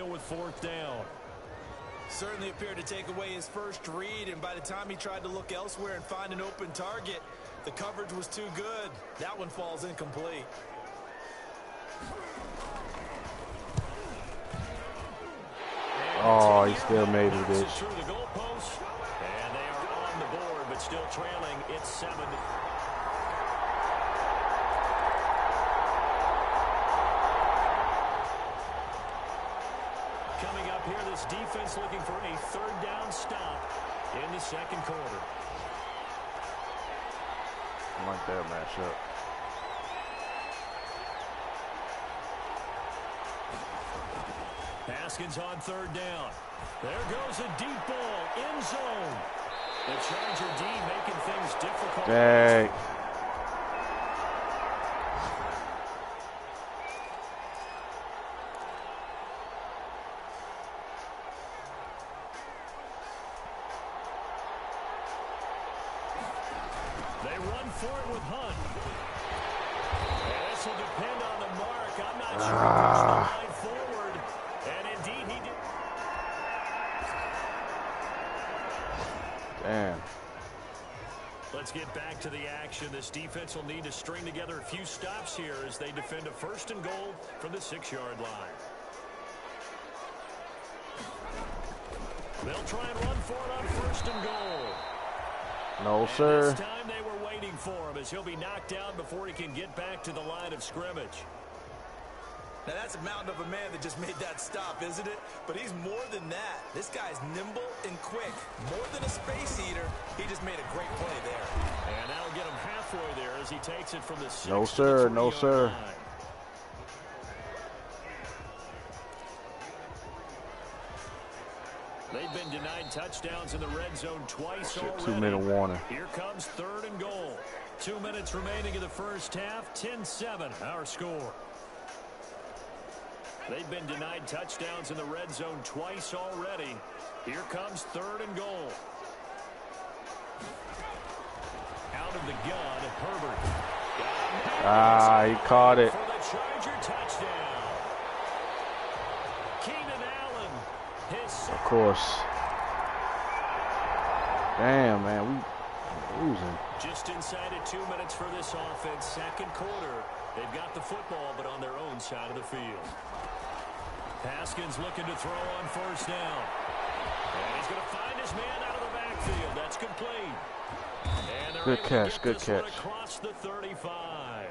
Speaker 3: Certainly appeared to take away his first read, and by the time he tried to look elsewhere and find an open target, the coverage was too good. That one falls incomplete.
Speaker 1: Oh, he still made it, bitch.
Speaker 2: And they are on the board, but still trailing. It's 7. Coming up here, this defense looking for a third down stop in the second quarter.
Speaker 1: I like that matchup.
Speaker 2: Haskins on third down. There goes a deep ball, end zone. The Charger D making things difficult.
Speaker 1: Dang.
Speaker 2: They run for it with Hunt. And this will depend on the mark. I'm not sure he pushed the line forward. And indeed he did.
Speaker 1: Damn.
Speaker 2: Let's get back to the action. This defense will need to string together a few stops here as they defend a 1st and goal from the 6-yard line. They'll try and run for it on 1st and goal.
Speaker 1: No, sir.
Speaker 2: This time they were waiting for him as he'll be knocked down before he can get back to the line of scrimmage.
Speaker 3: Now that's a mountain of a man that just made that stop, isn't it? But he's more than that. This guy's nimble and quick. More than a space eater, he just made a great play there.
Speaker 2: And that'll get him halfway there as he takes it from the 6
Speaker 1: No,
Speaker 2: to
Speaker 1: sir.
Speaker 2: the
Speaker 1: No,
Speaker 2: 3-yard
Speaker 1: sir.
Speaker 2: line. They've been denied touchdowns in the red zone twice already.
Speaker 1: 2-minute warning.
Speaker 2: Here comes 3rd and goal. 2 minutes remaining in the first half. 10-7 our score. They've been denied touchdowns in the red zone twice already. Here comes 3rd and goal. Out of the gun, Herbert.
Speaker 1: Ah, he caught it.
Speaker 2: For the Charger touchdown. Keenan Allen.
Speaker 1: Of course. Damn, man, we losing.
Speaker 2: Just inside of 2 minutes for this offense. Second quarter. They've got the football, but on their own side of the field. Haskins looking to throw on 1st down. And he's going to find his man out of the backfield. That's complete. And
Speaker 1: Good catch, good catch.
Speaker 2: Across the 35.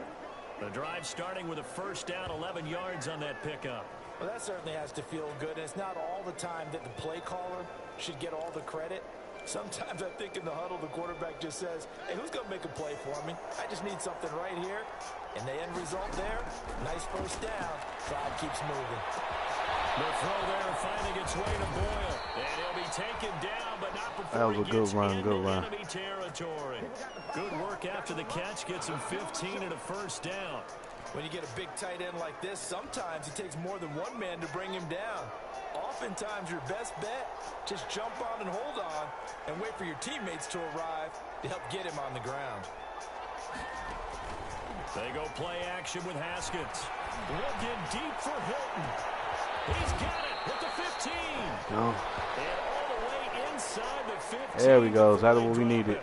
Speaker 2: The drive starting with a 1st down, 11 yards on that pickup.
Speaker 3: Well, that certainly has to feel good. And it's not all the time that the play caller should get all the credit. Sometimes I think in the huddle, the quarterback just says, hey, who's going to make a play for me? I just need something right here. And the end result there, nice 1st down. Drive keeps moving.
Speaker 2: The throw there finding its way to Boyle. And he'll be taken down, but not before
Speaker 1: That was a
Speaker 2: he
Speaker 1: good
Speaker 2: gets
Speaker 1: run,
Speaker 2: into
Speaker 1: good run.
Speaker 2: enemy territory. Good work after the catch. Gets him 15 and a 1st down.
Speaker 3: When you get a big tight end like this, sometimes it takes more than one man to bring him down. Oftentimes, your best bet, just jump on and hold on and wait for your teammates to arrive to help get him on the ground.
Speaker 2: They go play action with Haskins. Looking deep for Hilton. He's got it with the 15.
Speaker 1: No.
Speaker 2: And all the way inside the 15.
Speaker 1: There we go. That's what we needed.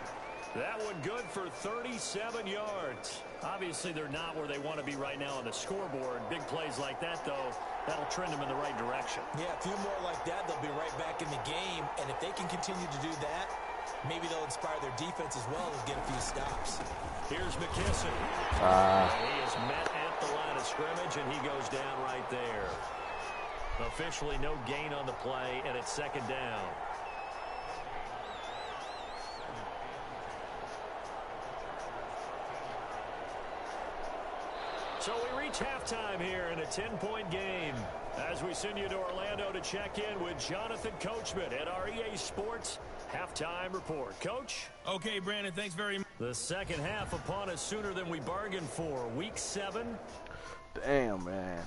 Speaker 2: That one good for 37 yards. Obviously, they're not where they want to be right now on the scoreboard. Big plays like that, though, that'll trend them in the right direction.
Speaker 3: Yeah, a few more like that, they'll be right back in the game. And if they can continue to do that, maybe they'll inspire their defense as well and get a few stops.
Speaker 2: Here's McKissick. He is met at the line of scrimmage, and he goes down right there. Officially no gain on the play, and it's 2nd down. So we reach halftime here in a 10-point game as we send you to Orlando to check in with Jonathan Coachman at our EA Sports Halftime Report. Coach?
Speaker 4: Okay, Brandon, thanks very much.
Speaker 2: The second half upon us sooner than we bargained for. Week 7.
Speaker 1: Damn, man.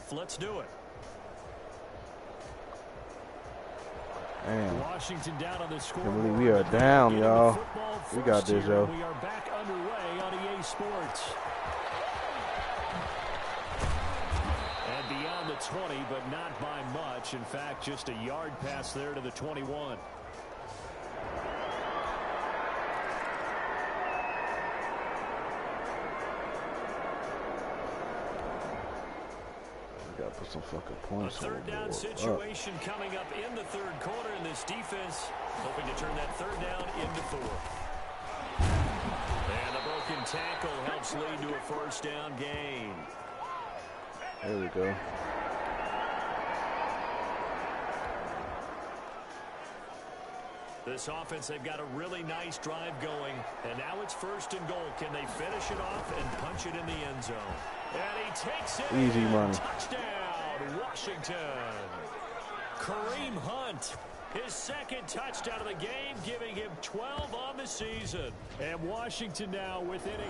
Speaker 2: half. Let's do it.
Speaker 1: Damn.
Speaker 2: Washington down on the
Speaker 1: Can't
Speaker 2: scoreboard.
Speaker 1: believe we are down, y'all. We got this, yo.
Speaker 2: We are back underway on EA Sports. And beyond the 20, but not by much. In fact, just a yard pass there to the 21.
Speaker 1: Got to put some fucking points on the
Speaker 2: third down
Speaker 1: board.
Speaker 2: situation coming up in the third quarter, and this defense hoping to turn that third down into fourth. And a broken tackle helps lead to a first down gain.
Speaker 1: There we go.
Speaker 2: This offense, they've got a really nice drive going, and now it's first and goal. Can they finish it off and punch it in the end zone? And he takes it.
Speaker 1: Easy money.
Speaker 2: Touchdown, Washington. Kareem Hunt, his second touchdown of the game, giving him 12 on the season. And Washington now within a...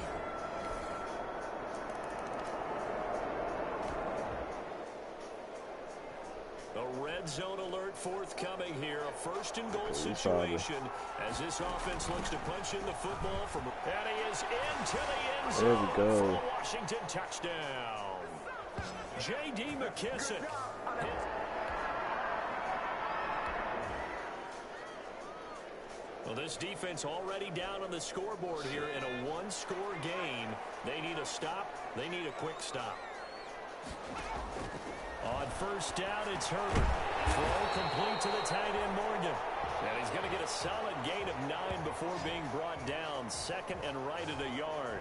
Speaker 2: A red zone alert forthcoming here. A first and goal situation as this offense looks to punch in the football from. And he is into the end zone.
Speaker 1: There we go.
Speaker 2: For a Washington touchdown. J.D. McKissick. Well, this defense already down on the scoreboard here in a one-score game. They need a stop. They need a quick stop. On first down, it's Herbert. Throw complete to the tight end, Morgan. And he's going to get a solid gain of 9 before being brought down. Second and right at a yard.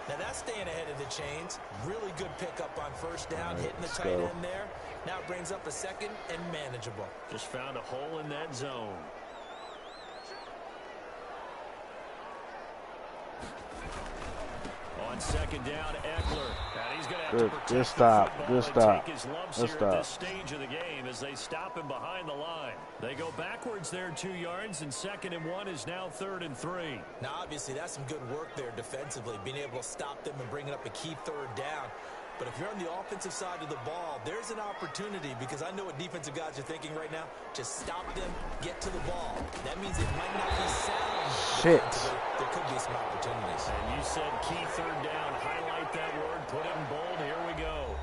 Speaker 3: Now that's staying ahead of the chains. Really good pickup on first down, hitting the tight end there. Now it brings up a second and manageable.
Speaker 2: Just found a hole in that zone. On second down, Eckler. And he's going to have to protect
Speaker 1: good stop.
Speaker 2: the
Speaker 1: Good
Speaker 2: football and
Speaker 1: stop.
Speaker 2: take his lumps
Speaker 1: Good
Speaker 2: here
Speaker 1: stop.
Speaker 2: at this stage of the game as they stop him behind the line. They go backwards there 2 yards, and second and 1 is now third and 3.
Speaker 3: Now, obviously, that's some good work there defensively, being able to stop them and bringing up a key third down. But if you're on the offensive side of the ball, there's an opportunity because I know what defensive guys are thinking right now. Just stop them, get to the ball. That means it might not be sound.
Speaker 1: Shit.
Speaker 3: There could be some opportunities.
Speaker 2: And you said key third down. Highlight that word. Put it in bold. Here we go.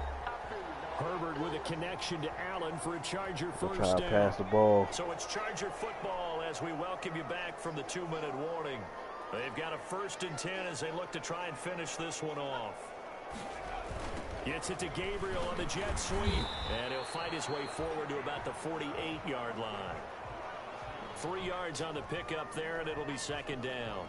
Speaker 2: Herbert with a connection to Allen for a Charger first
Speaker 1: Try to
Speaker 2: down.
Speaker 1: pass the ball.
Speaker 2: So it's Charger football as we welcome you back from the 2-minute warning. They've got a first and 10 as they look to try and finish this one off. Gets it to Gabriel on the jet sweep. And he'll fight his way forward to about the 48-yard line. 3 yards on the pickup there, and it'll be second down.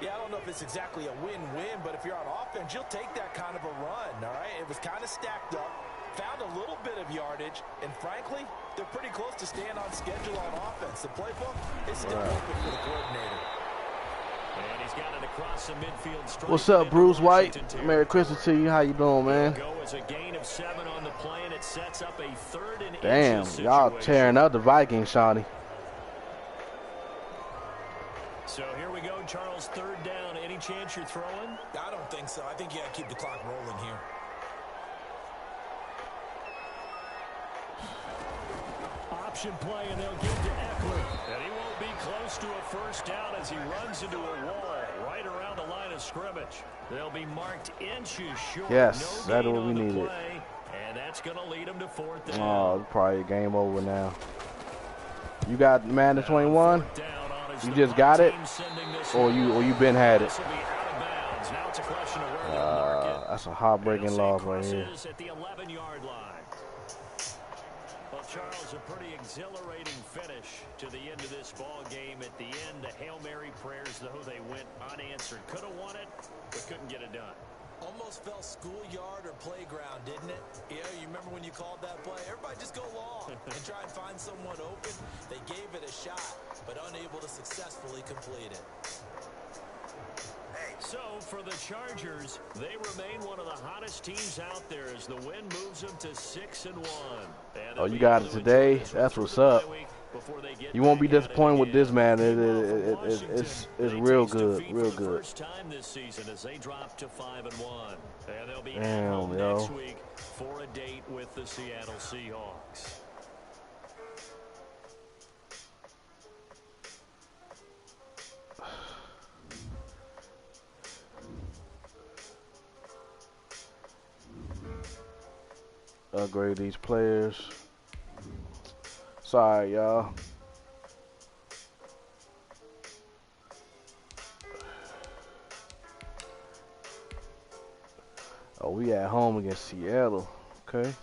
Speaker 3: Yeah, I don't know if it's exactly a win-win, but if you're on offense, you'll take that kind of a run, all right? It was kind of stacked up, found a little bit of yardage, and frankly, they're pretty close to staying on schedule on offense. The playbook is still open for the coordinator.
Speaker 2: And he's got it across the midfield straight.
Speaker 1: What's up, Bruce White? Merry Christmas to you. How you doing, man?
Speaker 2: Go as a gain of 7 on the play, and it sets up a third and
Speaker 1: Damn,
Speaker 2: inches
Speaker 1: y'all
Speaker 2: situation.
Speaker 1: tearing up the Vikings, shawty.
Speaker 2: So here we go, Charles, third down. Any chance you're throwing?
Speaker 3: I don't think so. I think you got to keep the clock rolling here.
Speaker 2: Option play, and they'll give to Eckler. And he won't be close to a first down as he runs into a wall right around the line of scrimmage. They'll be marked inches short.
Speaker 1: Yes,
Speaker 2: no
Speaker 1: that's
Speaker 2: gain
Speaker 1: what we
Speaker 2: on the
Speaker 1: needed.
Speaker 2: play, and that's going to lead them to fourth down.
Speaker 1: Oh, it's probably a game over now. You got Madden 21? You just got it, or you been had it? That's a heartbreaking loss right here.
Speaker 2: At the 11-yard line. Well, Charles, a pretty exhilarating finish to the end of this ball game. At the end, the Hail Mary prayers, though, they went unanswered. Could have won it, but couldn't get it done.
Speaker 3: Almost felt schoolyard or playground, didn't it? Yeah, you remember when you called that play? Everybody just go long and try and find someone open. They gave it a shot, but unable to successfully complete it.
Speaker 2: So for the Chargers, they remain one of the hottest teams out there as the win moves them to 6-1.
Speaker 1: Oh, you got it today. That's what's up. You won't be disappointed with this, man. It's real good, real good.
Speaker 2: First time this season as they drop to 5-1, and they'll be
Speaker 1: Damn,
Speaker 2: at home
Speaker 1: yo.
Speaker 2: next week for a date with the Seattle Seahawks.
Speaker 1: Upgrade these players. Sorry, y'all. Oh, we at home against Seattle. Okay.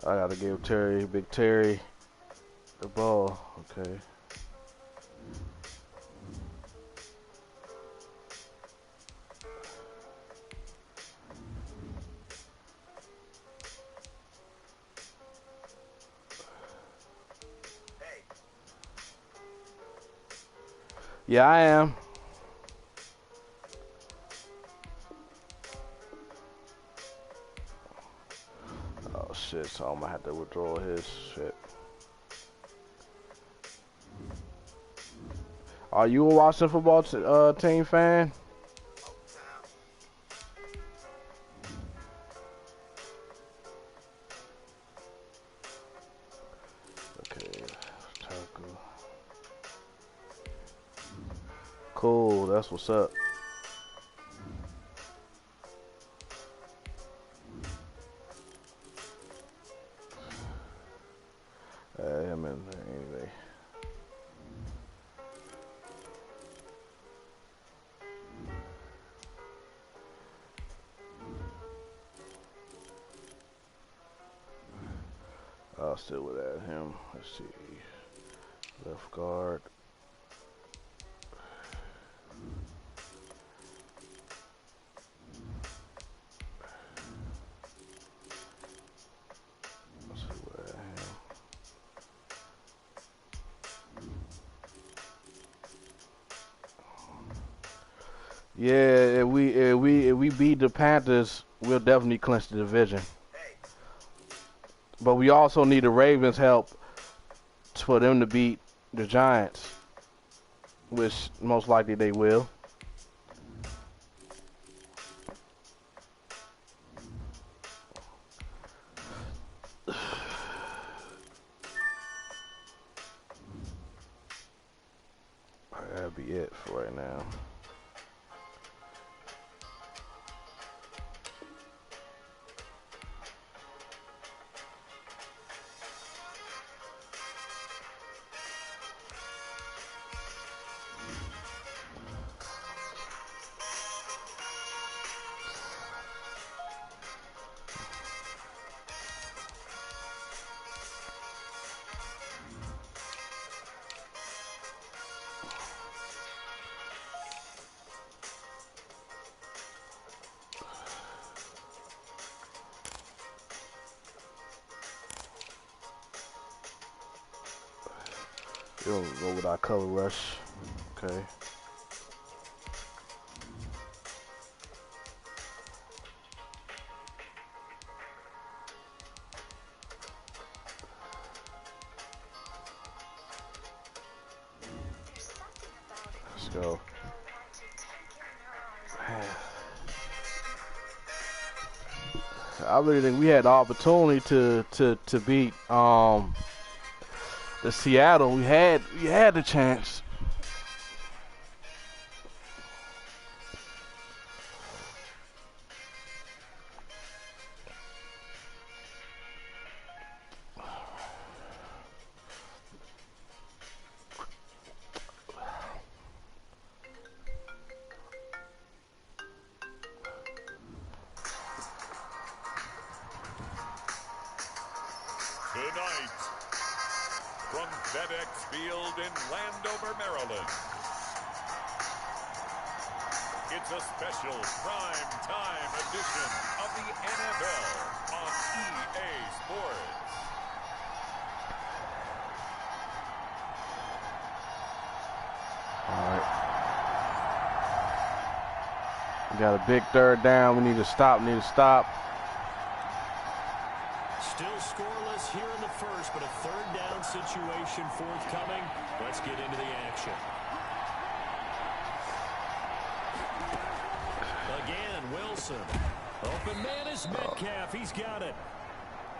Speaker 1: I gotta give Big Terry, the ball. Okay. Yeah, I am. Oh shit, so I'm gonna have to withdraw his shit. Are you a Washington football team fan? Okay, tackle. Cool, that's what's up. Him in there anyway. I'll still with him. Let's see. Left guard. Let's see what I have. Yeah, if we beat the Panthers, we'll definitely clinch the division. But we also need the Ravens' help for them to beat the Giants, which most likely they will. That'll be it for right now. We'll go with our color rush. Okay. Let's go. I really think we had the opportunity to beat the Seattle. We had the chance.
Speaker 5: Tonight, from FedEx Field in Landover, Maryland, It's a special prime time edition of the NFL on EA Sports.
Speaker 1: All right. We got a big third down. We need to stop.
Speaker 2: Still scoreless here in the first, but a third down situation forthcoming. Let's get into the action. Again, Wilson. Open man is Metcalf. He's got it.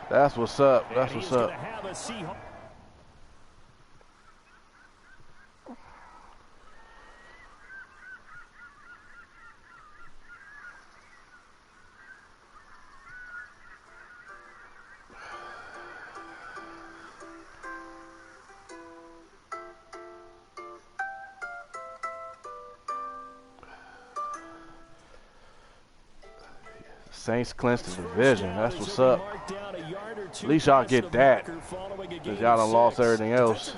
Speaker 1: That's what's up. That's
Speaker 2: and
Speaker 1: what's
Speaker 2: he's
Speaker 1: up.
Speaker 2: gonna have a Seahawks.
Speaker 1: Saints clinched the division. That's what's up. At least y'all get that. Because y'all done lost everything else.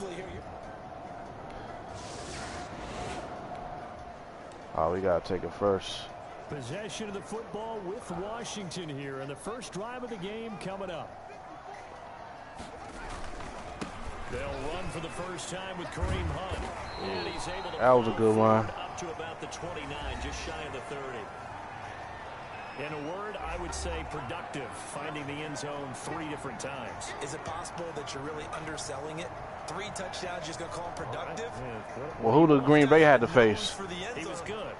Speaker 1: Oh, we got to take it first.
Speaker 2: Possession of the football with Washington here, and the first drive of the game coming up. They'll run for the first time with Kareem Hunt. And he's able to
Speaker 1: that was a good one.
Speaker 2: Up to about the 29, just shy of the 30. In a word, I would say productive, finding the end zone 3 different times.
Speaker 3: Is it possible that you're really underselling it? 3 touchdowns, just going to call them productive?
Speaker 1: Well, who did Green Bay had to face?
Speaker 2: He was good.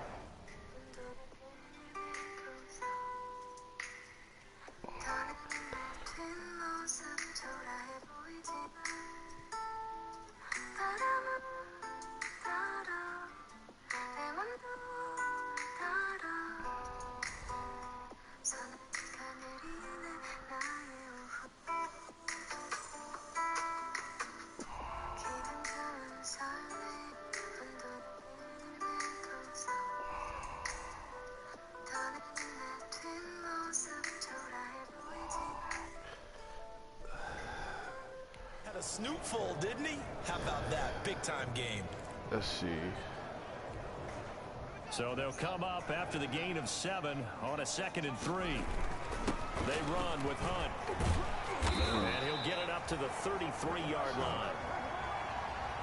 Speaker 3: A snootful, didn't he? How about that big-time game?
Speaker 1: Let's see.
Speaker 2: So they'll come up after the gain of 7 on a 2nd and 3. They run with Hunt. And he'll get it up to the 33-yard line.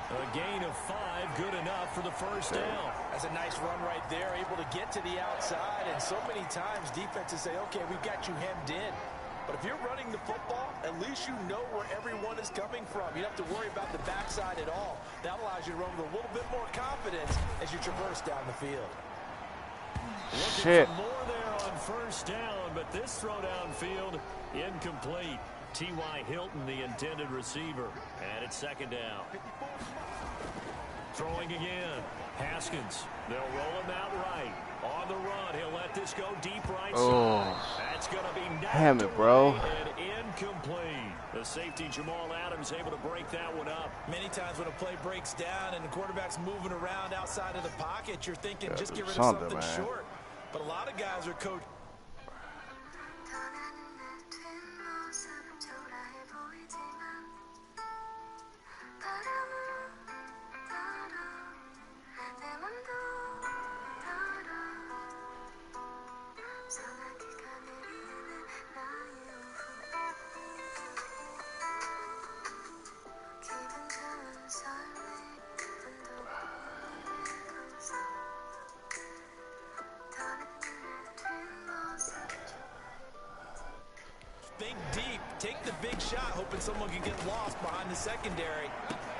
Speaker 2: A gain of 5, good enough for the first down.
Speaker 3: That's a nice run right there, able to get to the outside. And so many times defenses say, okay, we've got you hemmed in. But if you're running the football, at least you know where everyone is coming from. You don't have to worry about the backside at all. That allows you to run with a little bit more confidence as you traverse down the field.
Speaker 1: Shit.
Speaker 2: Looking for more there on first down, but this throw downfield incomplete. T.Y. Hilton, the intended receiver, and it's 2nd down. Throwing again. Haskins. They'll roll him out right. On the run, he'll let this go deep right side. That's going to be
Speaker 1: damn it, bro.
Speaker 2: And incomplete. The safety Jamal Adams able to break that one up.
Speaker 3: Many times when a play breaks down and the quarterback's moving around outside of the pocket, you're thinking just get rid of something short. But a lot of guys are coached. Think deep, take the big shot, hoping someone can get lost behind the secondary.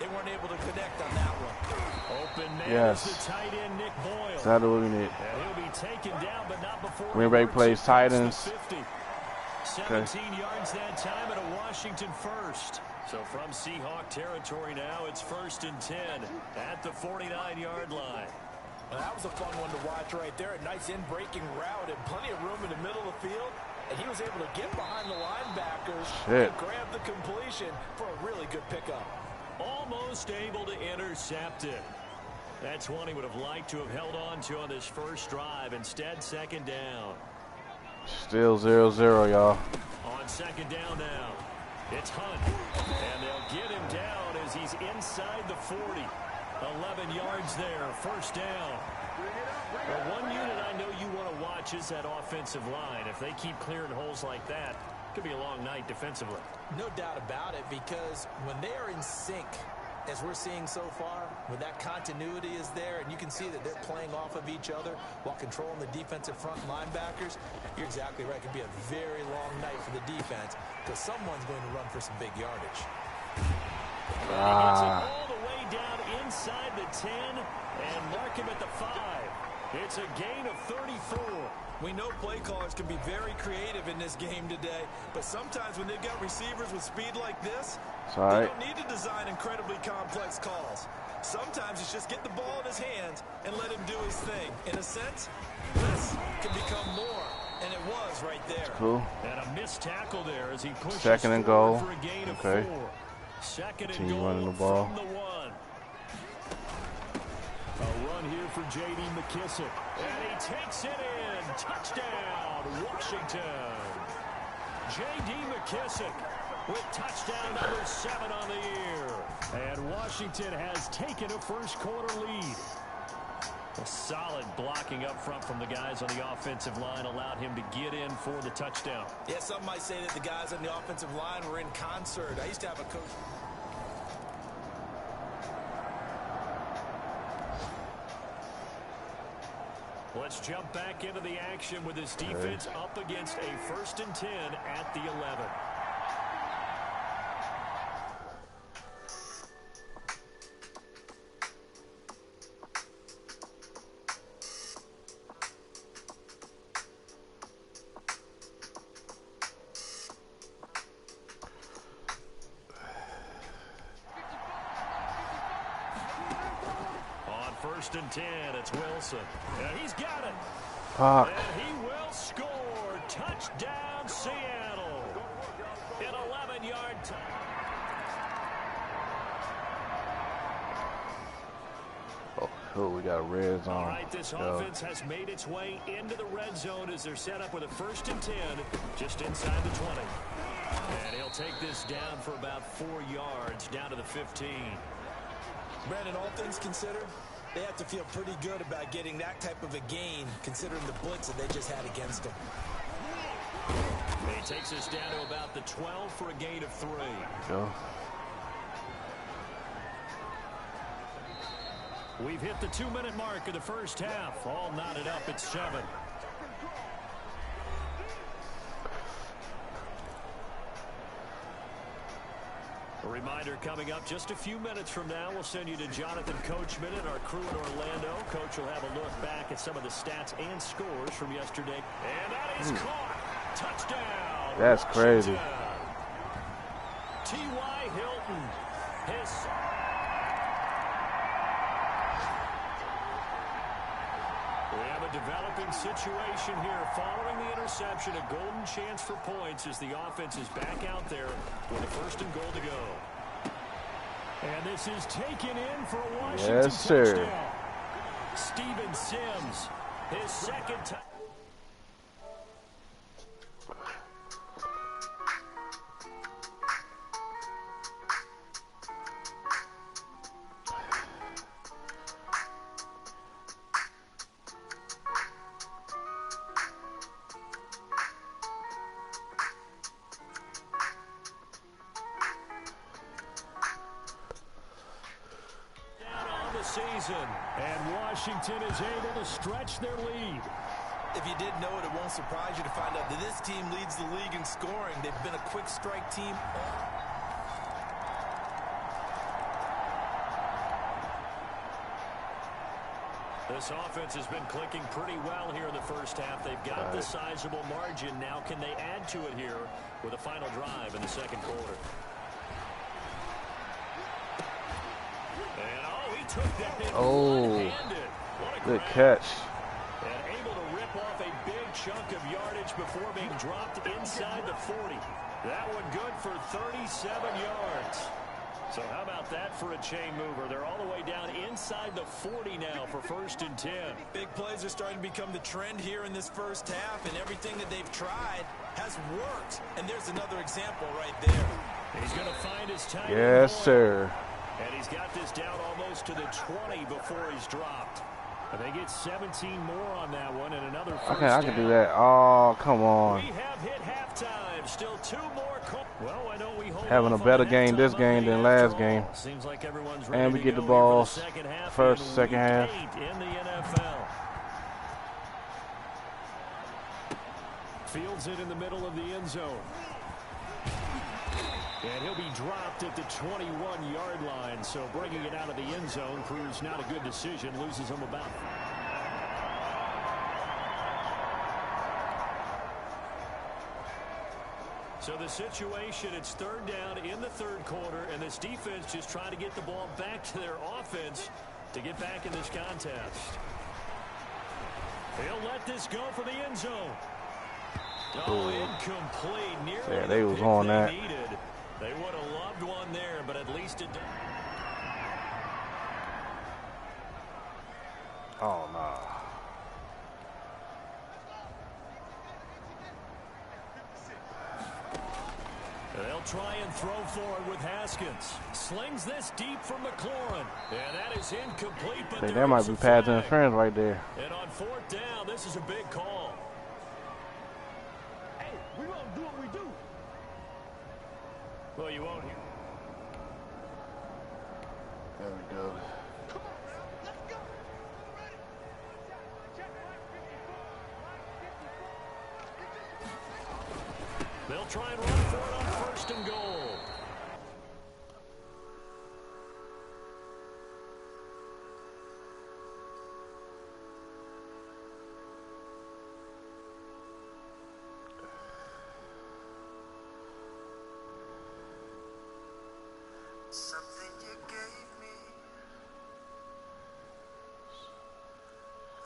Speaker 3: They weren't able to connect on that one.
Speaker 2: Open man
Speaker 1: Yes.
Speaker 2: is the tight end, Nick Boyle.
Speaker 1: That's what we need.
Speaker 2: And he'll be taken down, but not before
Speaker 1: Green Bay plays Titans.
Speaker 2: 17 yards that time at a Washington first. So from Seahawk territory now, it's 1st and 10 at the 49-yard line.
Speaker 3: Well, that was a fun one to watch right there. A nice in-breaking route and plenty of room in the middle of the field. And he was able to get behind the linebackers and grab the completion for a really good pickup.
Speaker 2: Almost able to intercept it. That's one he would have liked to have held on to on this first drive. Instead, 2nd down.
Speaker 1: Still 0-0, y'all.
Speaker 2: On 2nd down now, it's Hunt. And they'll get him down as he's inside the 40. 11 yards there, first down. Well, one unit I know you want to watch is that offensive line. If they keep clearing holes like that, it could be a long night defensively.
Speaker 3: No doubt about it, because when they are in sync, as we're seeing so far, when that continuity is there and you can see that they're playing off of each other while controlling the defensive front linebackers, you're exactly right. It could be a very long night for the defense because someone's going to run for some big yardage.
Speaker 2: He gets it all the way down inside the 10 and mark him at the 5. It's a gain of 34.
Speaker 3: We know play callers can be very creative in this game today, but sometimes when they've got receivers with speed like this, they don't need to design incredibly complex calls. Sometimes it's just get the ball in his hands and let him do his thing. In a sense, this can become more, and it was right there.
Speaker 1: Cool.
Speaker 2: And a missed tackle there as he pushes
Speaker 1: second and goal.
Speaker 2: for a gain of 4. Second and
Speaker 1: Continue
Speaker 2: goal
Speaker 1: running the ball.
Speaker 2: from the 1. A run here for J.D. McKissick. And he takes it in. Touchdown, Washington. J.D. McKissick with touchdown number 7 on the year. And Washington has taken a first quarter lead. A solid blocking up front from the guys on the offensive line allowed him to get in for the touchdown.
Speaker 3: Yeah, some might say that the guys on the offensive line were in concert. I used to have a coach.
Speaker 2: Let's jump back into the action with this defense up against a 1st and 10 at the 11. On 1st and 10, it's Wilson. And he's got it.
Speaker 1: Fuck.
Speaker 2: And he will score. Touchdown, Seattle. An 11-yard
Speaker 1: Oh, we got a red zone.
Speaker 2: All right, this offense has made its way into the red zone as they're set up with a 1st and 10 just inside the 20. And he'll take this down for about 4 yards down to the 15.
Speaker 3: Brandon, all things considered, they have to feel pretty good about getting that type of a gain considering the blitz that they just had against them.
Speaker 2: He takes us down to about the 12 for a gain of 3.
Speaker 1: Go.
Speaker 2: We've hit the 2-minute mark of the first half. All knotted up at 7. A reminder coming up just a few minutes from now, we'll send you to Jonathan Coachman and our crew in Orlando. Coach will have a look back at some of the stats and scores from yesterday. And that is caught. Touchdown.
Speaker 1: That's crazy.
Speaker 2: T.Y. Hilton. We have a developing situation here. Following the interception, a golden chance for points as the offense is back out there with a 1st and goal to go. And this is taken in for a Washington touchdown. Steven Sims, his 2nd touchdown. Season, and Washington is able to stretch their lead.
Speaker 3: If you didn't know it, it won't surprise you to find out that this team leads the league in scoring. They've been a quick strike team.
Speaker 2: This offense has been clicking pretty well here in the first half. They've got the sizable margin. Now can they add to it here with a final drive in the 2nd quarter? Took that in one-handed.
Speaker 1: Good catch.
Speaker 2: And able to rip off a big chunk of yardage before being dropped inside the 40. That one good for 37 yards. So how about that for a chain mover? They're all the way down inside the 40 now for 1st and 10.
Speaker 3: Big plays are starting to become the trend here in this first half, and everything that they've tried has worked. And there's another example right there.
Speaker 2: He's going to find his time.
Speaker 1: Yes, sir.
Speaker 2: And he's got this down almost to the 20 before he's dropped. And they get 17 more on that one and another first
Speaker 1: I can do that. Oh, come on.
Speaker 2: We have hit halftime. Still 2 more. Well, I know we hold
Speaker 1: having a better game this game than last game.
Speaker 2: Seems like everyone's ready
Speaker 1: And we
Speaker 2: to
Speaker 1: get the
Speaker 2: go
Speaker 1: ball
Speaker 2: here for the second half
Speaker 1: second half.
Speaker 2: in the NFL. Fields it in the middle of the end zone. And he'll be dropped at the 21-yard line. So bringing it out of the end zone proves not a good decision. Loses him about. So the situation, it's 3rd down in the 3rd quarter, and this defense just trying to get the ball back to their offense to get back in this contest. He'll let this go for the end zone. Oh, incomplete. Nearly
Speaker 1: they
Speaker 2: the
Speaker 1: was
Speaker 2: pick
Speaker 1: on
Speaker 2: they
Speaker 1: that.
Speaker 2: needed. They would have loved one there, but at least it.
Speaker 1: Oh, no.
Speaker 2: They'll try and throw forward with Haskins. Slings this deep from McLaurin. And that is incomplete, but
Speaker 1: That might be pass interference right there.
Speaker 2: And on 4th down, this is a big call.
Speaker 4: Hey, we're going to do what we do.
Speaker 2: Well, you won't hear.
Speaker 1: There we go.
Speaker 2: They'll try and run for it on 1st and goal.
Speaker 6: Something you gave me,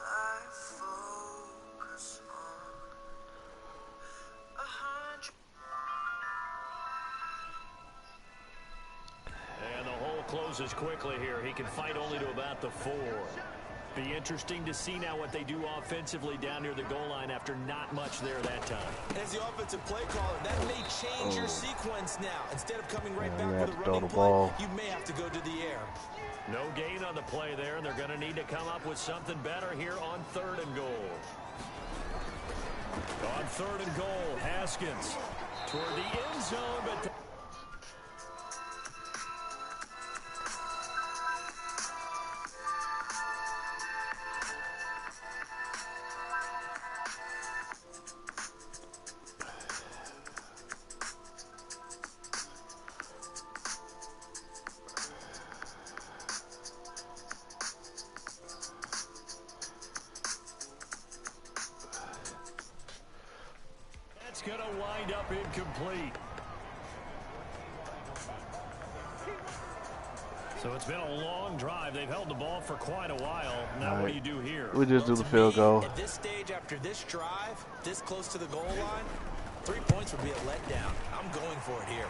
Speaker 6: I focus on 100.
Speaker 2: And the hole closes quickly here. He can fight only to about the 4. Be interesting to see now what they do offensively down near the goal line after not much there that time.
Speaker 3: As the offensive play caller, that may change your sequence now. Instead of coming right back with a
Speaker 1: throw
Speaker 3: running
Speaker 1: the
Speaker 3: play,
Speaker 1: ball.
Speaker 3: you may have to go to the air.
Speaker 2: No gain on the play there, and they're going to need to come up with something better here on 3rd and goal. On 3rd and goal, Haskins toward the end zone, but it's going to wind up incomplete. So it's been a long drive. They've held the ball for quite a while. Now what do you do here?
Speaker 1: We just do the field goal.
Speaker 3: At this stage, after this drive, this close to the goal line, 3 points would be a letdown. I'm going for it here.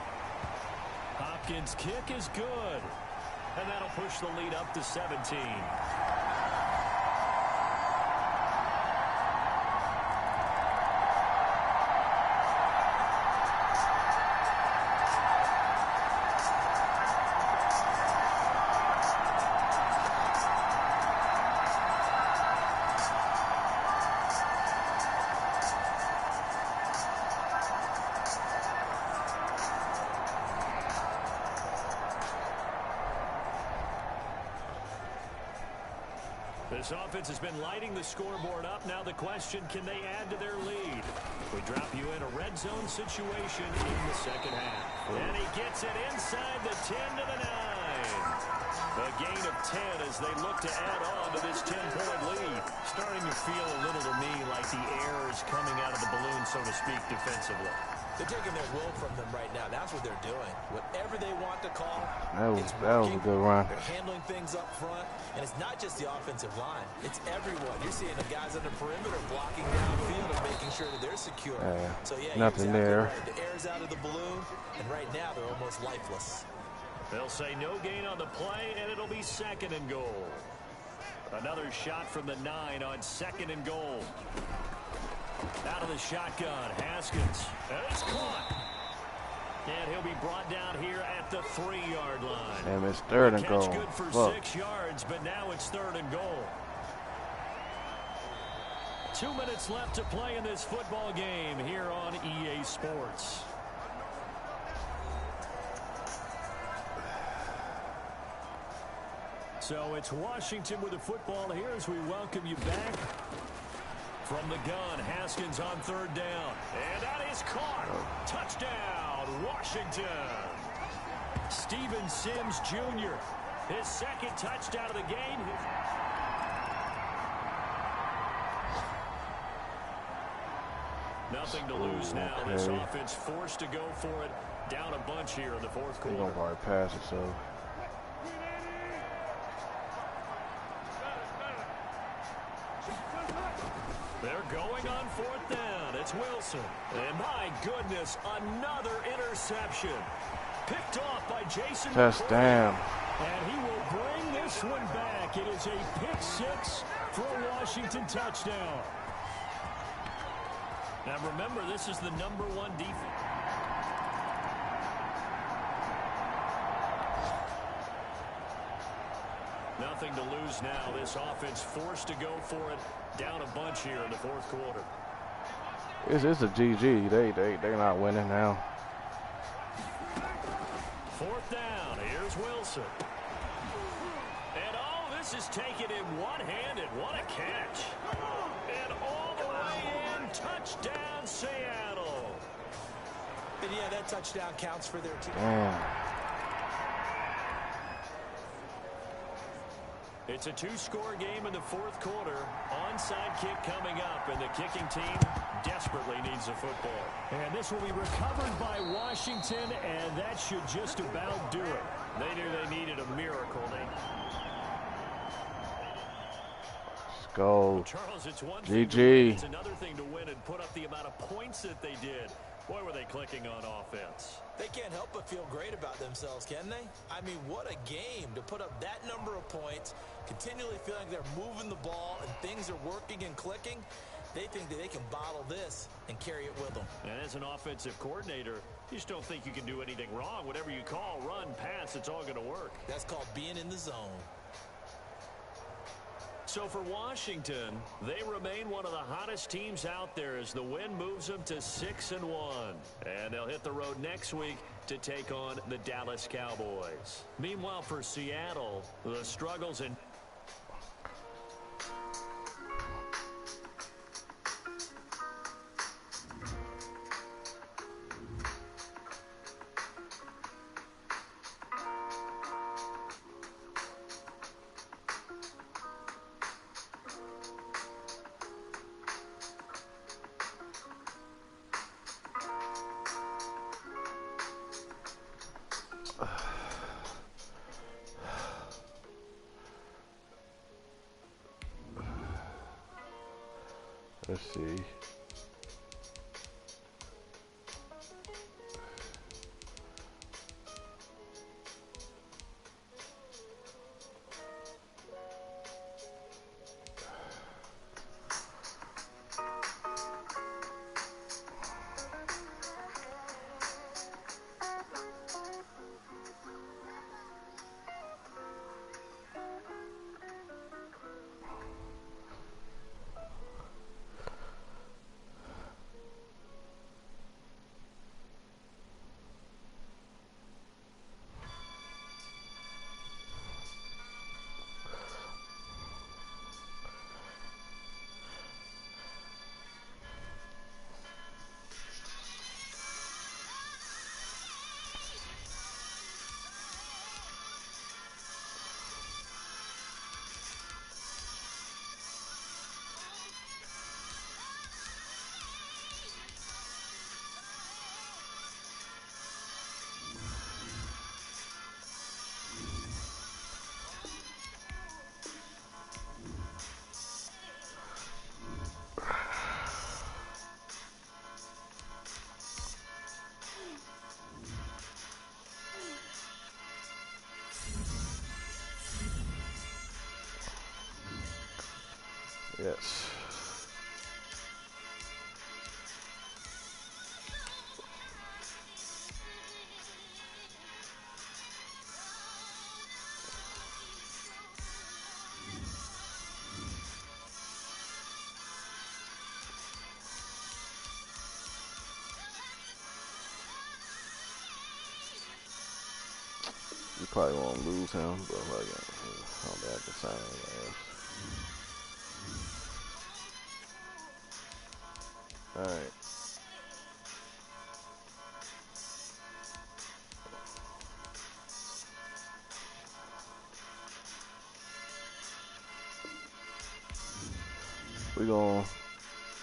Speaker 2: Hopkins' kick is good. And that'll push the lead up to 17. This offense has been lighting the scoreboard up. Now the question, can they add to their lead? We drop you in a red zone situation in the second half. And he gets it inside the 10 to the 9. A gain of 10 as they look to add on to this 10-point lead. Starting to feel a little to me like the air is coming out of the balloon, so to speak, defensively.
Speaker 3: They're taking their will from them right now. That's what they're doing. Whatever they want to call,
Speaker 1: That was a good run.
Speaker 3: They're handling things up front, and it's not just the offensive line. It's everyone. You're seeing the guys on the perimeter blocking downfield and making sure that they're secure. So, yeah,
Speaker 1: nothing
Speaker 3: you're exactly
Speaker 1: there.
Speaker 3: right. The air's out of the balloon, and right now they're almost lifeless.
Speaker 2: They'll say no gain on the play, and it'll be 2nd and goal. Another shot from the 9 on 2nd and goal. Out of the shotgun, Haskins. And it's caught. And he'll be brought down here at the 3-yard line.
Speaker 1: And it's third and goal.
Speaker 2: Catch good for
Speaker 1: Look.
Speaker 2: 6 yards, but now it's 3rd and goal. 2 minutes left to play in this football game here on EA Sports. So it's Washington with the football here as we welcome you back. From the gun, Haskins on 3rd down. And that is caught. Touchdown, Washington. Steven Sims Jr., his 2nd touchdown of the game. Nothing to lose now.
Speaker 1: Okay.
Speaker 2: This offense forced to go for it. Down a bunch here in the 4th
Speaker 1: They're
Speaker 2: quarter.
Speaker 1: going to already pass it, so.
Speaker 2: They're going on 4th down. It's Wilson. And my goodness, another interception. Picked off by Jason.
Speaker 1: Touchdown.
Speaker 2: And he will bring this one back. It is a pick 6 for a Washington touchdown. Now remember, this is the #1 defense. Nothing to lose now. This offense forced to go for it. Down a bunch here in the 4th quarter.
Speaker 1: It's a GG. They're not winning now.
Speaker 2: 4th down. Here's Wilson. And oh, this is taken in one-handed. What a catch. And all the way in. Touchdown, Seattle.
Speaker 3: And yeah, that touchdown counts for their team.
Speaker 1: Damn.
Speaker 2: It's a 2-score game in the 4th quarter. Onside kick coming up, and the kicking team desperately needs a football. And this will be recovered by Washington, and that should just about do it. They knew they needed a miracle.
Speaker 1: Let's go.
Speaker 2: Charles, it's one thing to
Speaker 1: GG.
Speaker 2: win. It's another thing to win and put up the amount of points that they did. Boy, were they clicking on offense.
Speaker 3: They can't help but feel great about themselves, can they? I mean, what a game to put up that number of points, continually feeling they're moving the ball and things are working and clicking. They think that they can bottle this and carry it with them.
Speaker 2: And as an offensive coordinator, you just don't think you can do anything wrong. Whatever you call, run, pass, it's all going to work.
Speaker 3: That's called being in the zone.
Speaker 2: So for Washington, they remain one of the hottest teams out there as the win moves them to 6-1. And they'll hit the road next week to take on the Dallas Cowboys. Meanwhile, for Seattle, the struggles in
Speaker 1: Let's see. Yes. You probably won't lose him, but like, on that the same. All right. We're gonna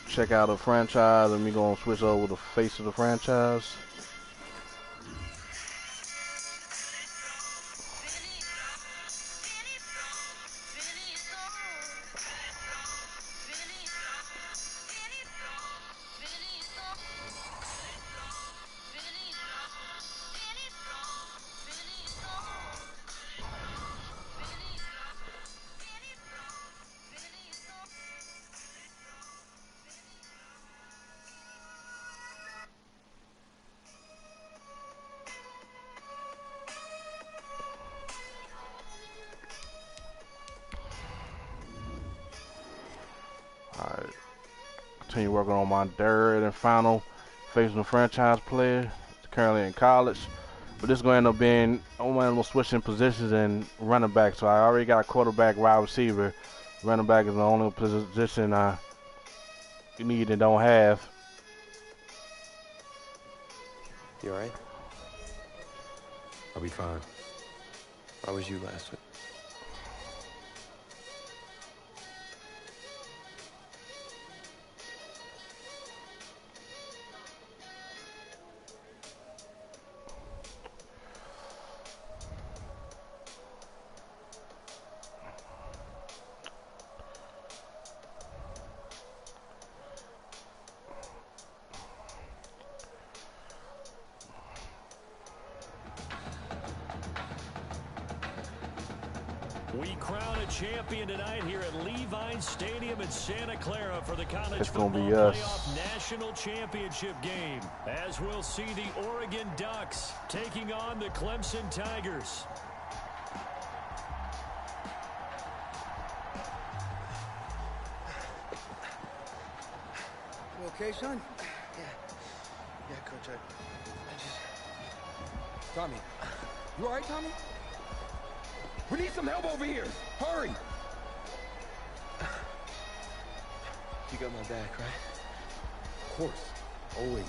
Speaker 1: check out a franchise, and we're gonna switch over the face of the franchise. Alright. Continue working on my third and final face of the franchise player. Currently in college. But this is going to end up being, I'm going to switch in positions and running back. So I already got quarterback, wide receiver. Running back is the only position I need and don't have.
Speaker 7: You alright? I'll be fine. How was you last week?
Speaker 2: We crown a champion tonight here at Levi's Stadium in Santa Clara for the College
Speaker 1: It's
Speaker 2: Football
Speaker 1: gonna be us.
Speaker 2: Playoff National Championship game, as we'll see the Oregon Ducks taking on the Clemson Tigers.
Speaker 8: You okay, son? Yeah, Coach. I just... Tommy. You all right, Tommy? We need some help over here. Hurry! You got my back, right? Of course. Always.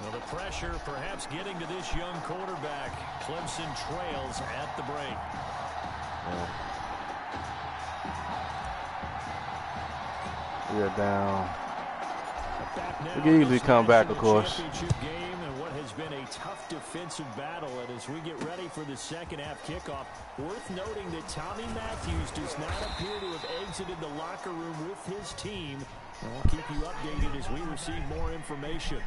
Speaker 2: Well, the pressure perhaps getting to this young quarterback. Clemson trails at the break.
Speaker 1: We are down. We can easily come back, of course.
Speaker 2: Game and what has been a tough defensive battle. And as we get ready for the second half kickoff, worth noting that Tommy Matthews does not appear to have exited the locker room with his team. And we'll keep you updated as we receive more information.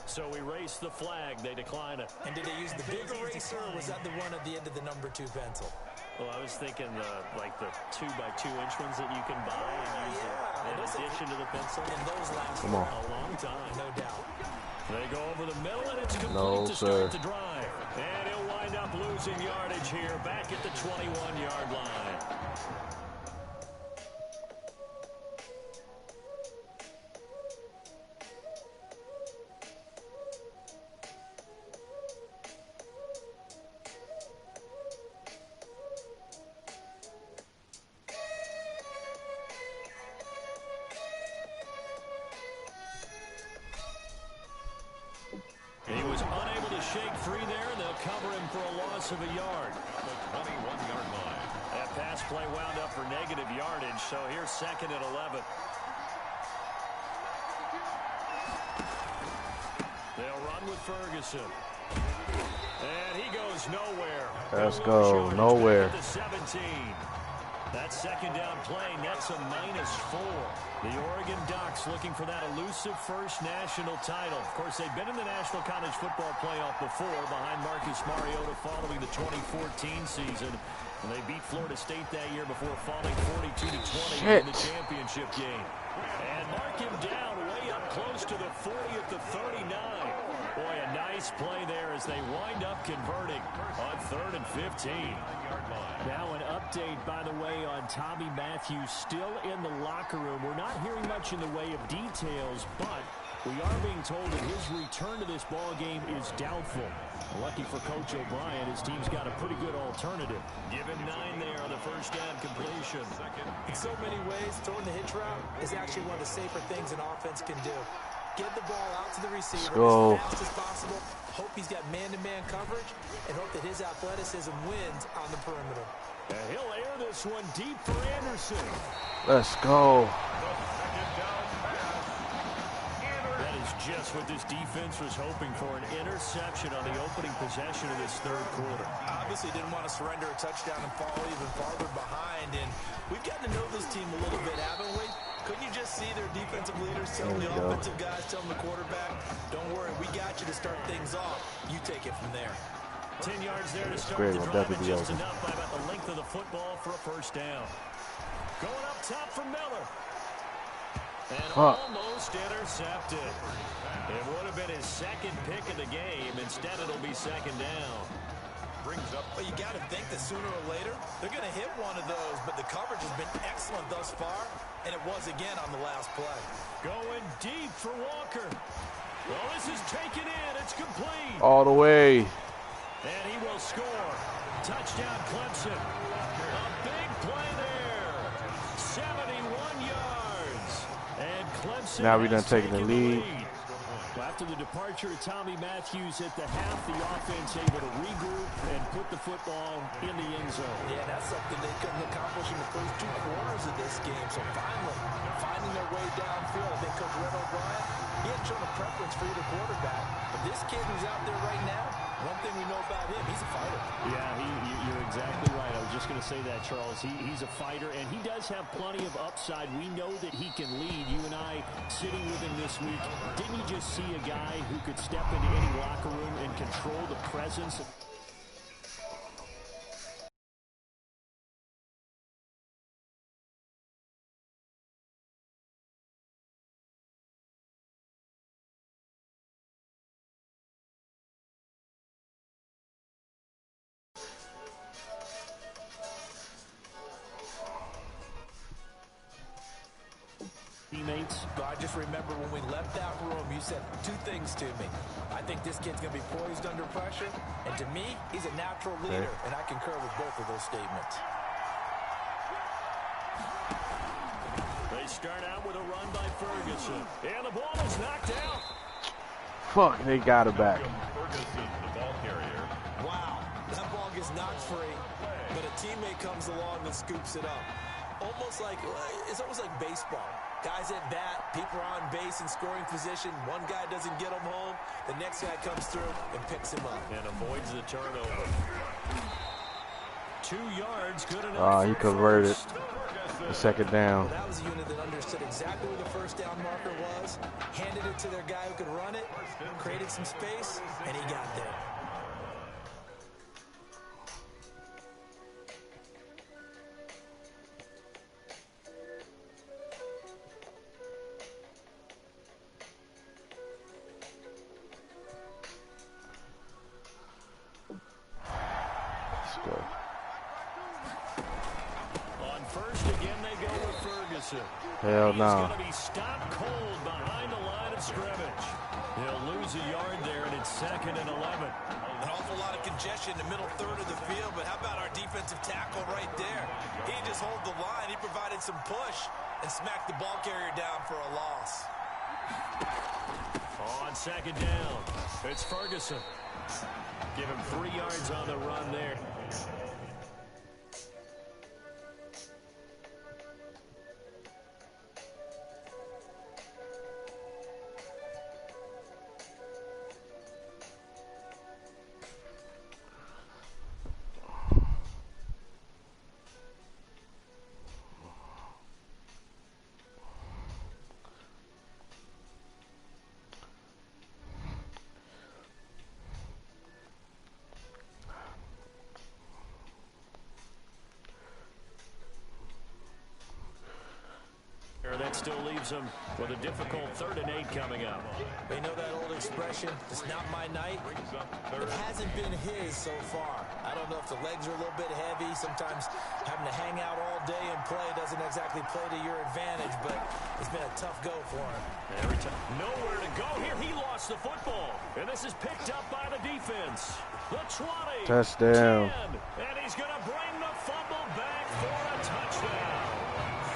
Speaker 2: So we raise the flag. They decline it.
Speaker 3: And did they use the big eraser, or was that the one at the end of the number 2 pencil?
Speaker 9: Well, I was thinking the 2x2-inch ones that you can buy and use in addition to the pencil.
Speaker 3: And those last
Speaker 1: Come
Speaker 3: for
Speaker 1: on.
Speaker 3: a long time, no doubt.
Speaker 2: They go over the middle, and it's complete
Speaker 1: No,
Speaker 2: to
Speaker 1: sir.
Speaker 2: start the drive. And he'll wind up losing yardage here, back at the 21-yard line. He was unable to shake free there, and they'll cover him for a loss of a yard.
Speaker 5: The 21-yard line.
Speaker 2: That pass play wound up for negative yardage, so here's second and 11. They'll run with Ferguson. And he goes nowhere.
Speaker 1: Let's
Speaker 2: He'll
Speaker 1: go,
Speaker 2: lose yardage
Speaker 1: nowhere.
Speaker 2: back at the 17. That second down play nets a -4. The Oregon Ducks looking for that elusive first national title. Of course, they've been in the National College Football Playoff before behind Marcus Mariota following the 2014 season. And they beat Florida State that year before falling 42-20 in the championship game. And mark him down way up close to the 40 at the 39. Boy, a nice play there as they wind up converting on 3rd and 15. Now an update, by the way, on Tommy Matthews still in the locker room. We're not hearing much in the way of details, but we are being told that his return to this ball game is doubtful. Lucky for Coach O'Brien, his team's got a pretty good alternative. Given 9 there on the first down completion.
Speaker 3: In so many ways, throwing the hitch route is actually one of the safer things an offense can do. Get the ball out to the receiver as fast as possible, hope he's got man-to-man coverage, and hope that his athleticism wins on the perimeter.
Speaker 2: And he'll air this one deep for Anderson.
Speaker 1: Let's go.
Speaker 2: That is just what this defense was hoping for, an interception on the opening possession of this 3rd quarter.
Speaker 3: Obviously didn't want to surrender a touchdown and fall even farther behind, and we've gotten to know this team a little bit, haven't we? Couldn't you just see their defensive leaders telling the offensive guys, telling the quarterback, don't worry, we got you to start things off. You take it from there.
Speaker 2: 10 yards there to start the drive, and just enough by about the length of the football for a first down. Going up top for Miller. And almost intercepted. It would have been his 2nd pick of the game. Instead, it'll be 2nd down.
Speaker 3: Brings up. Well, you got to think that sooner or later, they're going to hit one of those, but the coverage has been excellent thus far, and it was again on the last play.
Speaker 2: Going deep for Walker. Well, this is taken in. It's complete.
Speaker 1: All the way.
Speaker 2: And he will score. Touchdown, Clemson. A big play there. 71 yards. And Clemson
Speaker 1: now we done taking the lead.
Speaker 2: After the departure of Tommy Matthews at the half, the offense able to regroup and put the football in the end zone.
Speaker 3: Yeah, that's something they couldn't accomplish in the first 2 quarters of this game. So finally, finding their way downfield. I think Coach Red O'Brien, he hadn't shown a preference for either quarterback. But this kid who's out there right now, one thing we know about him, he's a fighter.
Speaker 2: Yeah, you're exactly right. I was just going to say that, Charles. He's a fighter, and he does have plenty of upside. We know that he can lead. You and I sitting with him this week. Didn't you just see a guy who could step into any locker room and control the presence? Teammates.
Speaker 3: I just remember when we left that room, you said 2 things to me. I think this kid's going to be poised under pressure, and to me, he's a natural leader, and I concur with both of those statements.
Speaker 2: They start out with a run by Ferguson, and the ball is knocked out.
Speaker 1: Fuck, they got it back.
Speaker 5: Ferguson, the ball carrier.
Speaker 3: Wow, that ball gets knocked free, but a teammate comes along and scoops it up. It's almost like baseball. Guys at bat, people are on base in scoring position. One guy doesn't get him home. The next guy comes through and picks him up.
Speaker 2: And avoids the turnover. 2 yards, good enough.
Speaker 1: He converted the 2nd down.
Speaker 3: Well, that was a unit that understood exactly where the first down marker was, handed it to their guy who could run it, created some space, and he got there.
Speaker 2: On first again, they go with Ferguson.
Speaker 1: Hell no.
Speaker 2: He's going to be stopped cold behind the line of scrimmage. He'll lose a yard there, and it's 2nd and 11.
Speaker 3: An awful lot of congestion in the middle third of the field, but how about our defensive tackle right there? He didn't just hold the line. He provided some push and smacked the ball carrier down for a loss.
Speaker 2: On 2nd down, it's Ferguson. Give him 3 yards on the run there. that still leaves them with a difficult 3rd and 8 coming up.
Speaker 3: You know that old expression, it's not my night? It hasn't been his so far. I don't know if the legs are a little bit heavy. Sometimes having to hang out all day and play doesn't exactly play to your advantage, but it's been a tough go for him.
Speaker 2: Every time, nowhere to go here. He lost the football, and this is picked up by the defense. The 20.
Speaker 1: Touchdown.
Speaker 2: 10, and he's going to bring the fumble back for a touchdown.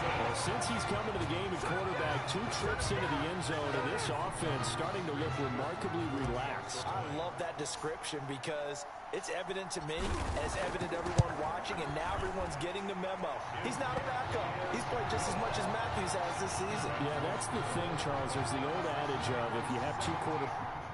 Speaker 2: Well, since he's come into the game at quarterback, 2 trips into the end zone, and this offense starting to look remarkably relaxed.
Speaker 3: I love that description because it's evident to me, and it's evident to everyone watching, and now everyone's getting the memo. He's not a backup. He's played just as much as Matthews has this season.
Speaker 2: Yeah, that's the thing, Charles. There's the old adage of if you have 2 quarterbacks.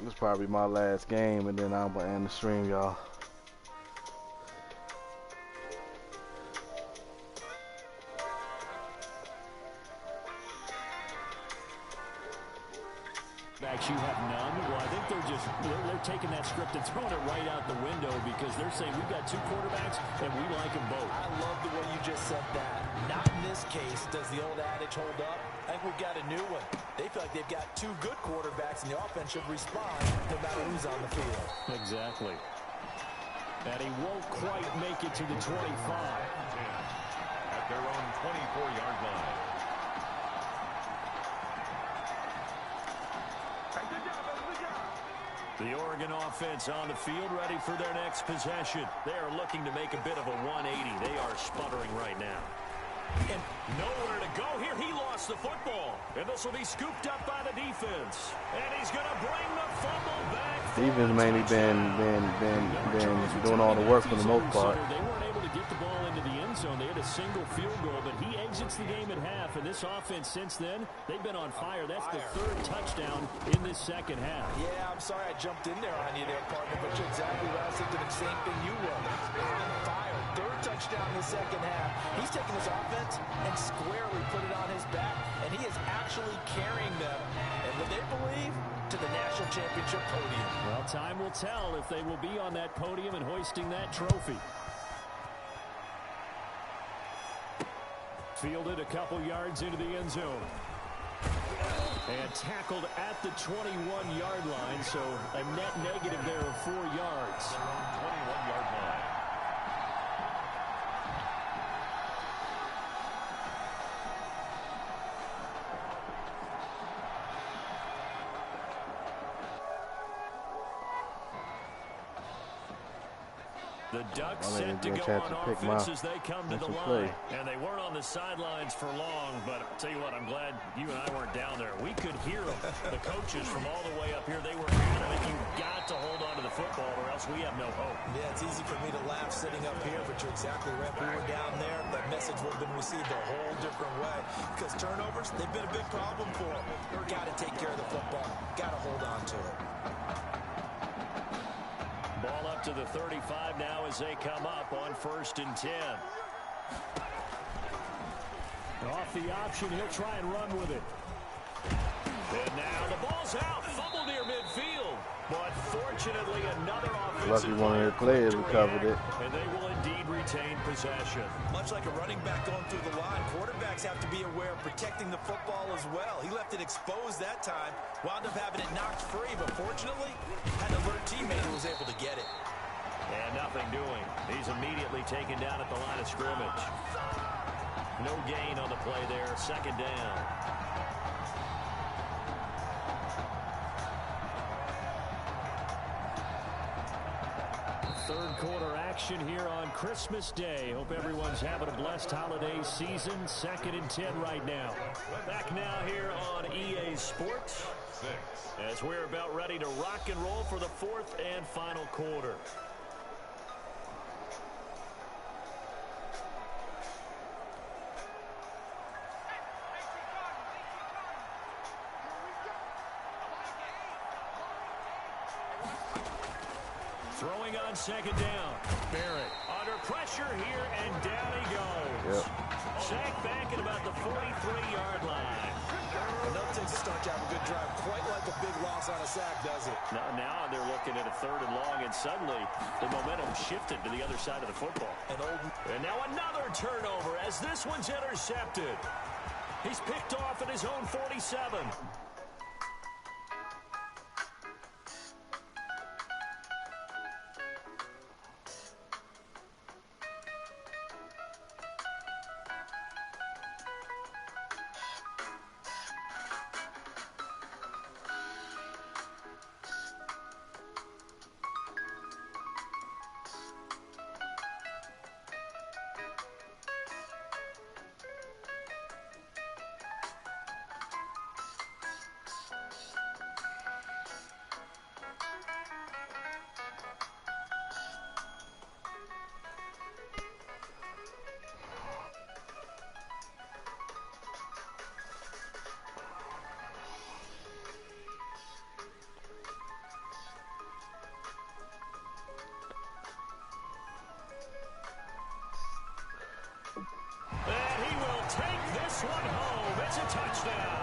Speaker 1: This probably my last game, and then I'm gonna end the stream, y'all.
Speaker 2: You have none. Well, I think they're taking that script and throwing it right out the window because they're saying we've got two quarterbacks and we like them both.
Speaker 3: I love the way you just said that. Not in this case does the old adage hold up. I think we've got a new one. They feel like they've got two good quarterbacks and the offense should respond no matter who's on the field.
Speaker 2: Exactly. And he won't quite make it to the 25.
Speaker 5: At their own 24-yard line.
Speaker 2: The Oregon offense on the field, ready for their next possession. They are looking to make a bit of a 180. They are sputtering right now. And nowhere to go here. He lost the football. And this will be scooped up by the defense. And he's going to bring the fumble back.
Speaker 1: Defense mainly been doing all the work for the most part.
Speaker 2: They weren't able to get the ball into the end zone. They had a single field goal, but he exits the game at half. And this offense since then, they've been on fire. That's the third touchdown in this second half.
Speaker 3: Yeah, I'm sorry I jumped in there on you there, partner, but you're exactly right. I was thinking the same thing you were. On fire. Third touchdown in the second half. He's taking this offense and squarely put it on his back, and he is actually carrying them, and what they believe, to the national championship podium.
Speaker 2: Well, time will tell if they will be on that podium and hoisting that trophy. Fielded a couple yards into the end zone. And tackled at the 21-yard line, so a net negative there of 4 yards.
Speaker 5: 21-yard line.
Speaker 2: The Ducks set to go on offense as they come to the line. And they weren't on the sidelines for long, but I'll tell you what, I'm glad you and I weren't down there. We could hear them. The coaches from all the way up here, they were adamant you've got to hold on to the football or else we have no hope.
Speaker 3: Yeah, it's easy for me to laugh sitting up here, but you're exactly right. If we were down there, that message would have been received a whole different way. Because turnovers, they've been a big problem for them. Got to take care of the football. Got to hold on to it.
Speaker 2: Ball up to the 35 now as they come up on 1st and 10. Off the option, he'll try and run with it. And now the ball's out. Fumble near midfield. But fortunately, another offensive
Speaker 1: one of their players recovered it.
Speaker 2: And they will indeed retain possession.
Speaker 3: Much like a running back going through the line, quarterbacks have to be aware of protecting the football as well. He left it exposed that time, wound up having it knocked free, but fortunately, had an alert teammate who was able to get it.
Speaker 2: And nothing doing. He's immediately taken down at the line of scrimmage. No gain on the play there. 2nd down. Third quarter action here on Christmas Day. Hope everyone's having a blessed holiday season. 2nd and 10 right now. Back now here on EA Sports as we're about ready to rock and roll for the 4th and final quarter. Throwing on 2nd down. Barrett under pressure here, and down he goes. Sacked back at about the 43-yard line.
Speaker 3: Enough things to start to have a good drive. Quite like a big loss on a sack, does it?
Speaker 2: Now they're looking at a 3rd and long, and suddenly the momentum shifted to the other side of the football. And now another turnover as this one's intercepted. He's picked off at his own 47. one home. It's a touchdown.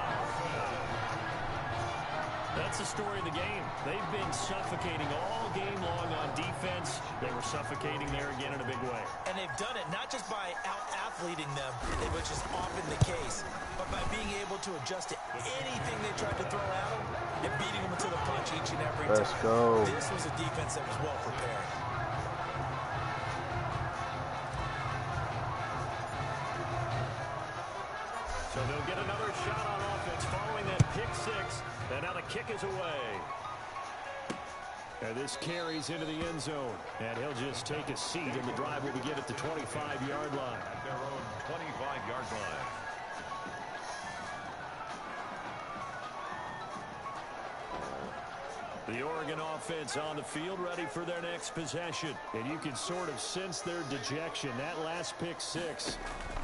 Speaker 2: That's the story of the game. They've been suffocating all game long on defense. They were suffocating there again in a big way.
Speaker 3: And they've done it not just by out-athleting them, which is often the case, but by being able to adjust to anything they tried to throw at them and beating them to the punch each and every time.
Speaker 1: Let's go.
Speaker 3: This was a defense that was well prepared.
Speaker 2: So they'll get another shot on offense following that pick six. And now the kick is away. And this carries into the end zone. And he'll just take a seat, and the drive will begin at the 25-yard line.
Speaker 5: At their own 25-yard line.
Speaker 2: The Oregon offense on the field, ready for their next possession. And you can sort of sense their dejection. That last pick six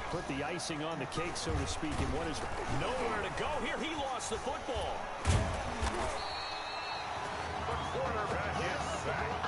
Speaker 2: put the icing on the cake, so to speak, and what is nowhere to go here. He lost the football.
Speaker 5: The quarterback is sacked.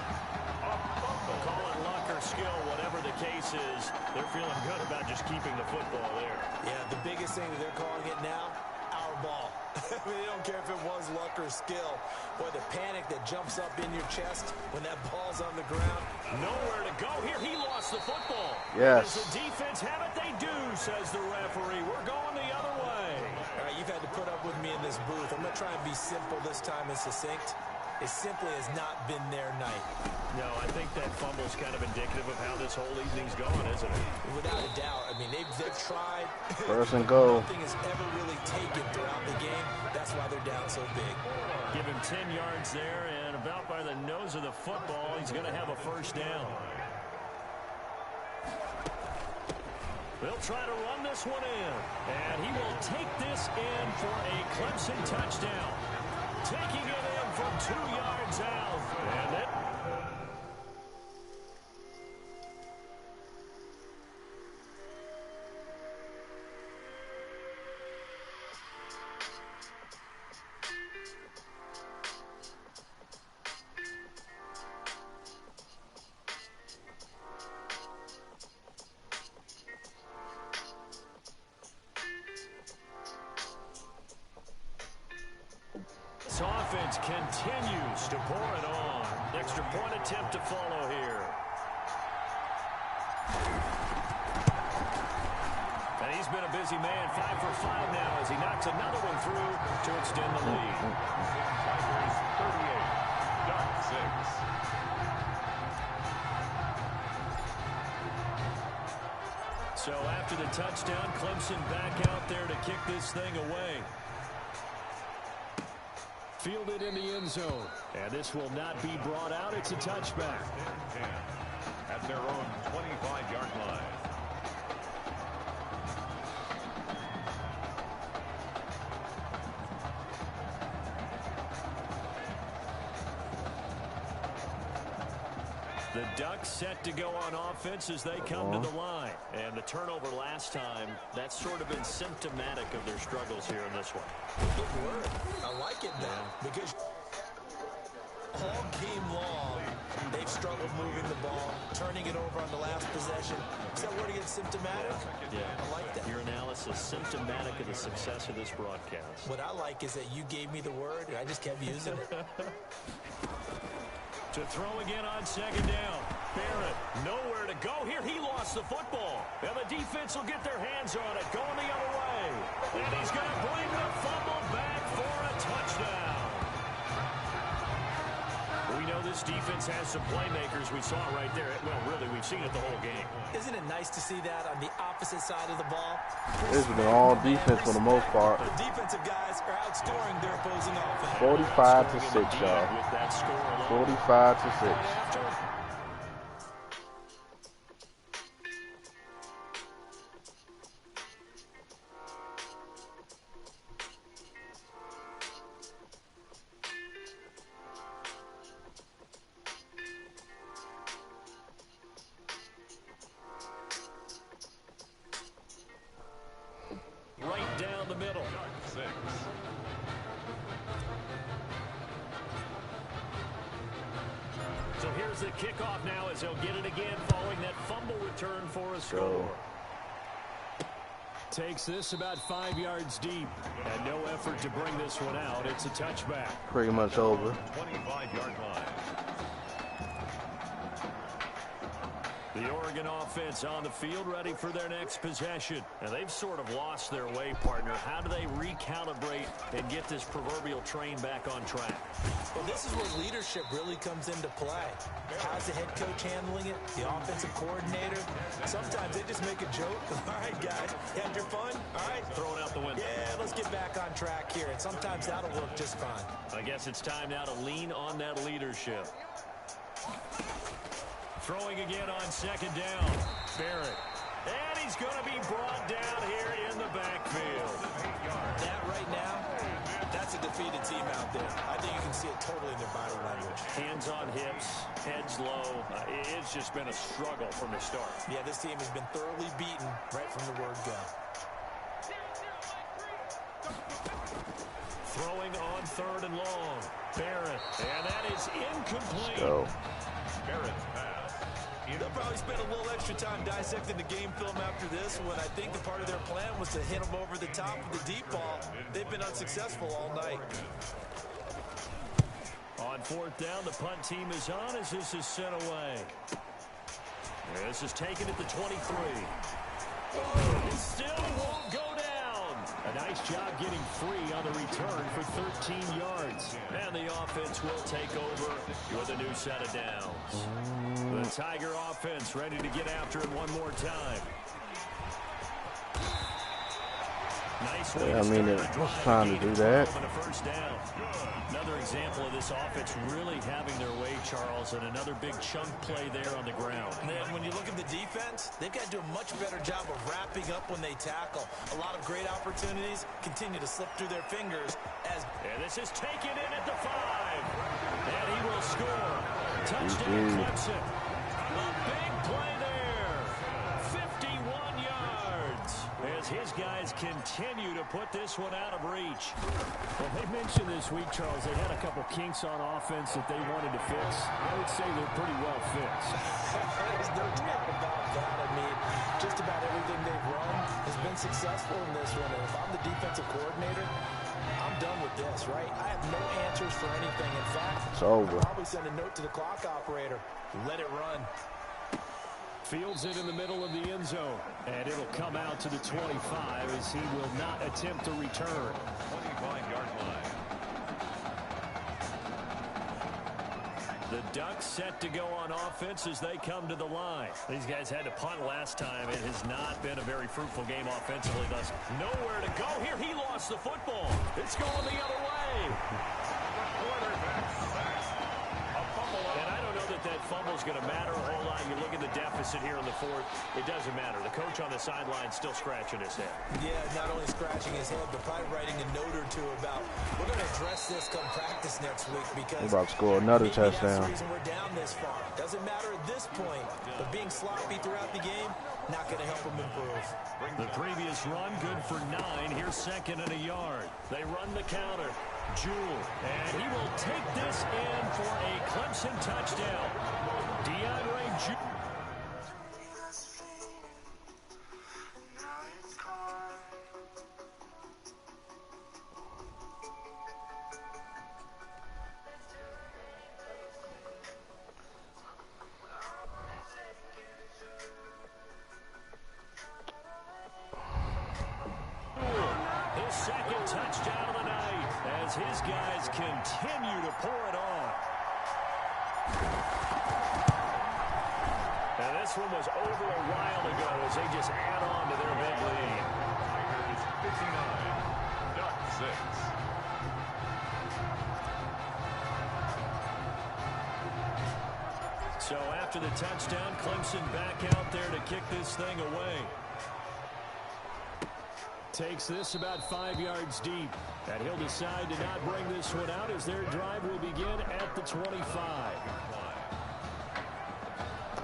Speaker 5: A fumble.
Speaker 2: Call it luck or skill, whatever the case is. They're feeling good about just keeping the football there.
Speaker 3: Yeah, the biggest thing that they're calling it now, our ball. I mean, they don't care if it was luck or skill. Boy, the panic that jumps up in your chest when that ball's on the ground.
Speaker 2: Nowhere to go here. He lost the football.
Speaker 1: Yes.
Speaker 2: Does the defense have it? They do, says the referee. We're going the other way.
Speaker 3: All right, you've had to put up with me in this booth. I'm going to try and be simple this time and succinct. It simply has not been their night.
Speaker 2: No, I think that fumble's kind of indicative of how this whole evening's going, isn't it?
Speaker 3: Without a doubt. I mean, they've tried.
Speaker 1: First and goal.
Speaker 3: Nothing is ever really taken throughout the game. That's why they're down so big.
Speaker 2: Give him 10 yards there, and about by the nose of the football, he's going to have a first down. They'll try to run this one in, and he will take this in for a Clemson touchdown. Taking it in from 2 yards out, and it... This offense continues to pour it on. Extra point attempt to follow here. And he's been a busy man, 5 for 5 now as he knocks another one through to extend the lead.
Speaker 5: Tigers 38, Duck 6.
Speaker 2: So after the touchdown, Clemson back out there to kick this thing away. Fielded in the end zone. And this will not be brought out. It's a touchback.
Speaker 5: 10 at their own 25-yard line.
Speaker 2: The Ducks set to go on offense as they come to the line. And the turnover last time, that's sort of been symptomatic of their struggles here in this one.
Speaker 3: Good word. I like it now because all game long, they've struggled moving the ball, turning it over on the last possession. Is that word again, symptomatic?
Speaker 2: Yeah.
Speaker 3: I like that.
Speaker 2: Your analysis, symptomatic of the success of this broadcast.
Speaker 3: What I like is that you gave me the word, and I just kept using it.
Speaker 2: To throw again on second down. Barrett, nowhere to go here. He lost the football. And the defense will get their hands on it, going the other way. And he's going to bring the fumble back for a touchdown. We know this defense has some playmakers. We saw it right there. Well, really, we've seen it the whole game.
Speaker 3: Isn't it nice to see that on the opposite side of the ball?
Speaker 1: This has been all defense for the most part.
Speaker 3: The defensive guys are outscoring their opposing offense.
Speaker 1: 45 to 6, y'all. 45 to 6.
Speaker 2: Right down the middle.
Speaker 5: 6.
Speaker 2: So here's the kickoff now as they'll get it again following that fumble return for a score. Takes this about 5 yards deep. And no effort to bring this one out. It's a touchback.
Speaker 1: Pretty much over.
Speaker 5: 25-yard line.
Speaker 2: The Oregon offense on the field ready for their next possession. And they've sort of lost their way, partner. How do they recalibrate and get this proverbial train back on track?
Speaker 3: Well, this is where leadership really comes into play. How's the head coach handling it? The offensive coordinator? Sometimes they just make a joke. All right, guys, you had your fun? All right.
Speaker 2: Throw it out the window.
Speaker 3: Yeah, let's get back on track here. And sometimes that'll work just fine.
Speaker 2: I guess it's time now to lean on that leadership. Throwing again on second down. Barrett. And he's going to be brought down here in the backfield.
Speaker 3: That right now, that's a defeated team out there. I think you can see it totally in their body language.
Speaker 2: Hands on hips, heads low. It's just been a struggle from the start.
Speaker 3: Yeah, this team has been thoroughly beaten right from the word go.
Speaker 2: Throwing on third and long. Barrett. And that is incomplete.
Speaker 1: Go.
Speaker 5: Barrett's pass.
Speaker 3: They'll probably spend a little extra time dissecting the game film after this when I think the part of their plan was to hit them over the top with the deep ball. They've been unsuccessful all night.
Speaker 2: On fourth down, the punt team is on as this is sent away. This is taken at the 23. It still won't go down. A nice job getting free on the return for 13 yards. And the offense will take over with a new set of downs. The Tiger offense ready to get after it one more time. Nice way
Speaker 1: I mean, it was trying to do that.
Speaker 2: First down. Another example of this offense really having their way, Charles, and another big chunk play there on the ground.
Speaker 3: Man, when you look at the defense, they've got to do a much better job of wrapping up when they tackle. A lot of great opportunities continue to slip through their fingers as...
Speaker 2: And this is taken in at the 5. And he will score. Touchdown, Clemson. A big play there. 51 yards. As his guys continue to put this one out of reach.
Speaker 9: Well, they mentioned this week, Charles, they had a couple kinks on offense that they wanted to fix. I would say they're pretty well fixed.
Speaker 3: There's no doubt about that. I mean, just about everything they've run has been successful in this one. And if I'm the defensive coordinator, I'm done with this, right? I have no answers for anything. In fact,
Speaker 1: it's over.
Speaker 3: I'll probably send a note to the clock operator. Let it run.
Speaker 2: Fields it in the middle of the end zone. And it'll come out to the 25 as he will not attempt to return.
Speaker 5: 25-yard line.
Speaker 2: The Ducks set to go on offense as they come to the line. These guys had to punt last time. It has not been a very fruitful game offensively thus. Nowhere to go here. He lost the football. It's going the other way. And I don't know that fumble's going to matter a whole lot. You look at the deficit here in the fourth. It doesn't matter. The coach on the sideline still scratching his head.
Speaker 3: Yeah, not only scratching his head, but probably writing a note or two about we're going to address this come practice next week because
Speaker 1: we're about to score another touchdown.
Speaker 3: That's the reason we're down this far. Doesn't matter at this point, but being sloppy throughout the game, not going to help them improve.
Speaker 2: The previous run, good for 9. Here's second and a yard. They run the counter. Jewell, and he will take this in for a Clemson touchdown. DeAndre Jewell. His second touchdown of the night as his guys continue to pour it on. And this one was over a while ago as they just add on to their big lead.
Speaker 5: Tigers 59, Ducks 6.
Speaker 2: So after the touchdown, Clemson back out there to kick this thing away. Takes this about 5 yards deep. And he'll decide to not bring this one out as their drive will begin at the 25.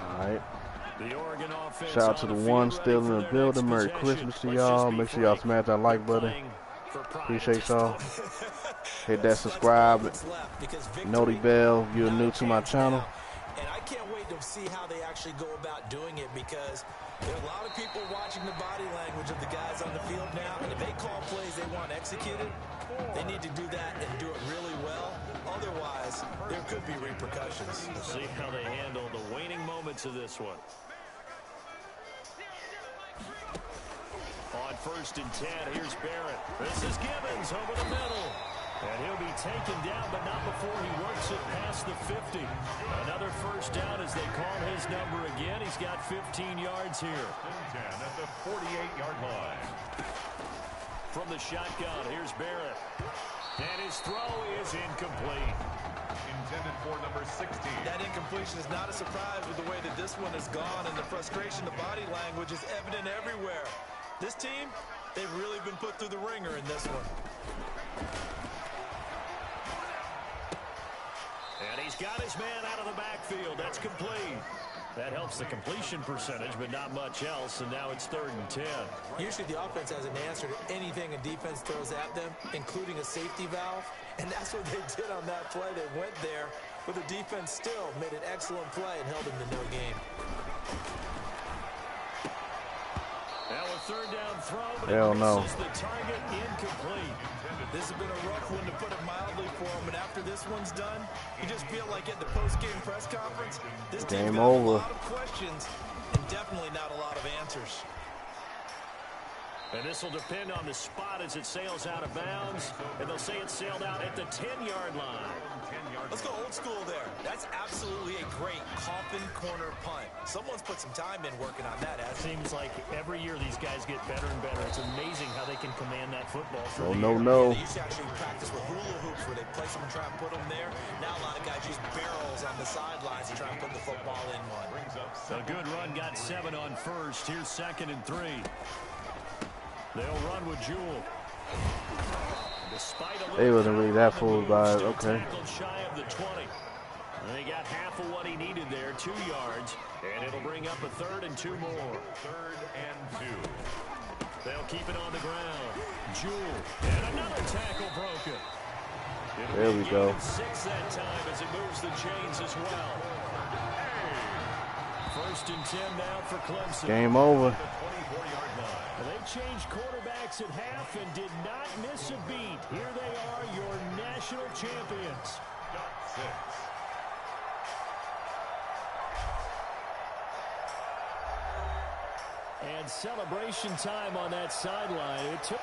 Speaker 1: All right.
Speaker 2: The Oregon offense.
Speaker 1: Shout out to the one still in the building. Merry Christmas to y'all. Make sure y'all smash that like button. Appreciate y'all. Hit that subscribe, noti bell if you're new to my channel.
Speaker 3: And I can't wait wait to see how they actually go about doing it, because there are a lot of people watching the body language of the guys on the field now, and if they call plays they want executed, they need to do that and do it really well. Otherwise, there could be repercussions.
Speaker 2: We'll see how they handle the waning moments of this one. On 1st and 10, here's Barrett. This is Gibbons over the middle. And he'll be taken down, but not before he works it past the 50. Another first down as they call his number again. He's got 15 yards here.
Speaker 5: 10 at the 48-yard line.
Speaker 2: From the shotgun, here's Barrett. And his throw is incomplete.
Speaker 5: Intended for number 16.
Speaker 3: That incompletion is not a surprise with the way that this one has gone, and the frustration, the body language is evident everywhere. This team, they've really been put through the ringer in this one.
Speaker 2: And he's got his man out of the backfield. That's complete. That helps the completion percentage, but not much else, and now it's 3rd and 10.
Speaker 3: Usually the offense has an answer to anything a defense throws at them, including a safety valve, and that's what they did on that play. They went there, but the defense still made an excellent play and held them to no gain.
Speaker 2: Now a 3rd down throw, but
Speaker 1: Hell no.
Speaker 2: misses the target, incomplete.
Speaker 3: This has been a rough one, to put it mildly, for him, and after this one's done, you just feel like at the post-game press conference, this team's got a lot of questions and definitely not a lot of answers.
Speaker 2: And this will depend on the spot as it sails out of bounds, and they'll say it sailed out at the 10-yard line.
Speaker 3: Let's go old school there. That's absolutely a great coffin corner punt. Someone's put some time in working on that.
Speaker 2: Seems like every year these guys get better and better. It's amazing how they can command that football.
Speaker 1: Oh, no.
Speaker 3: They used to actually practice with hula hoops where they place them and try and put them there. Now a lot of guys use barrels on the sidelines to try and put the football in one.
Speaker 2: A good run, got 7 on 1st. Here's 2nd and 3. They'll run with Jewell.
Speaker 1: They wasn't really that fooled by it. Okay.
Speaker 2: Shy of the 20. They got half of what he needed there, 2 yards, and it'll bring up a 3rd and 2 more.
Speaker 5: 3rd and 2.
Speaker 2: They'll keep it on the ground. Jewell, and another tackle broken.
Speaker 1: There we go.
Speaker 2: 6 that time as it moves the chains as well. 1st and 10 now for Clemson.
Speaker 1: Game over.
Speaker 2: They changed quarterbacks at half and did not miss a beat. Here they are, your national champions. And celebration time on that sideline. It took...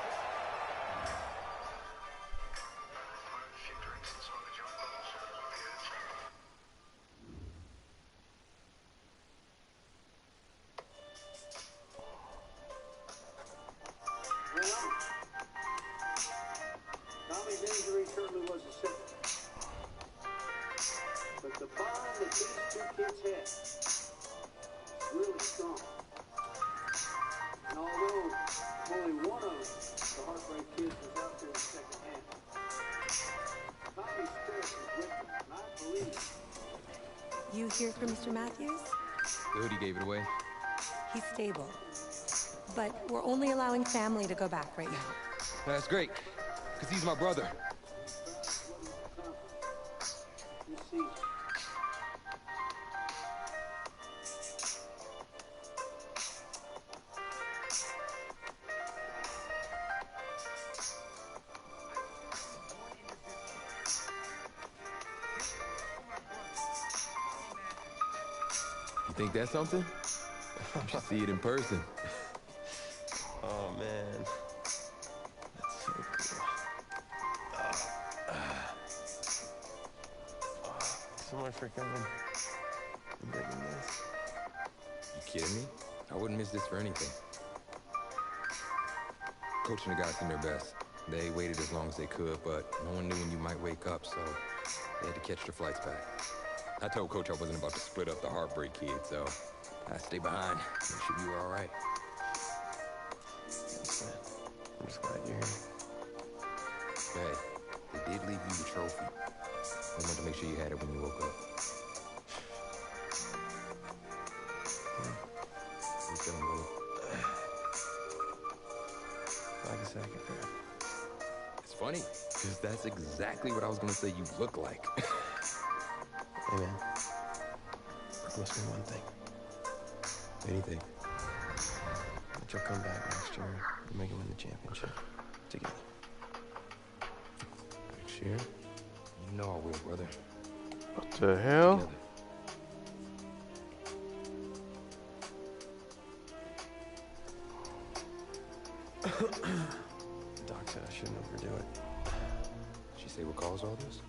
Speaker 10: You hear from Mr. Matthews?
Speaker 8: The hoodie gave it away.
Speaker 10: He's stable. But we're only allowing family to go back right now.
Speaker 8: That's great, because he's my brother. You think that's something? You should see it in person.
Speaker 7: Oh, man. That's so cool. So much for coming and bringing this.
Speaker 8: You kidding me? I wouldn't miss this for anything. Coach and the guys did their best. They waited as long as they could, but no one knew when you might wake up, so they had to catch their flights back. I told Coach I wasn't about to split up the Heartbreak Kid, so I stayed behind. Make sure you were all right.
Speaker 7: Thanks, man. I'm just glad you're here.
Speaker 8: Hey, they did leave you the trophy. I wanted to make sure you had it when you woke up. You feeling good?
Speaker 7: Like a second, man.
Speaker 8: It's funny, because that's exactly what I was going to say you look like.
Speaker 7: Hey, man. Promise me one thing.
Speaker 8: Anything.
Speaker 7: That you'll come back next year and make it win the championship. Together.
Speaker 8: Next year? You know I will, brother.
Speaker 1: What the hell?
Speaker 8: Together.
Speaker 7: Doc said I shouldn't overdo it.
Speaker 8: She say what caused all this?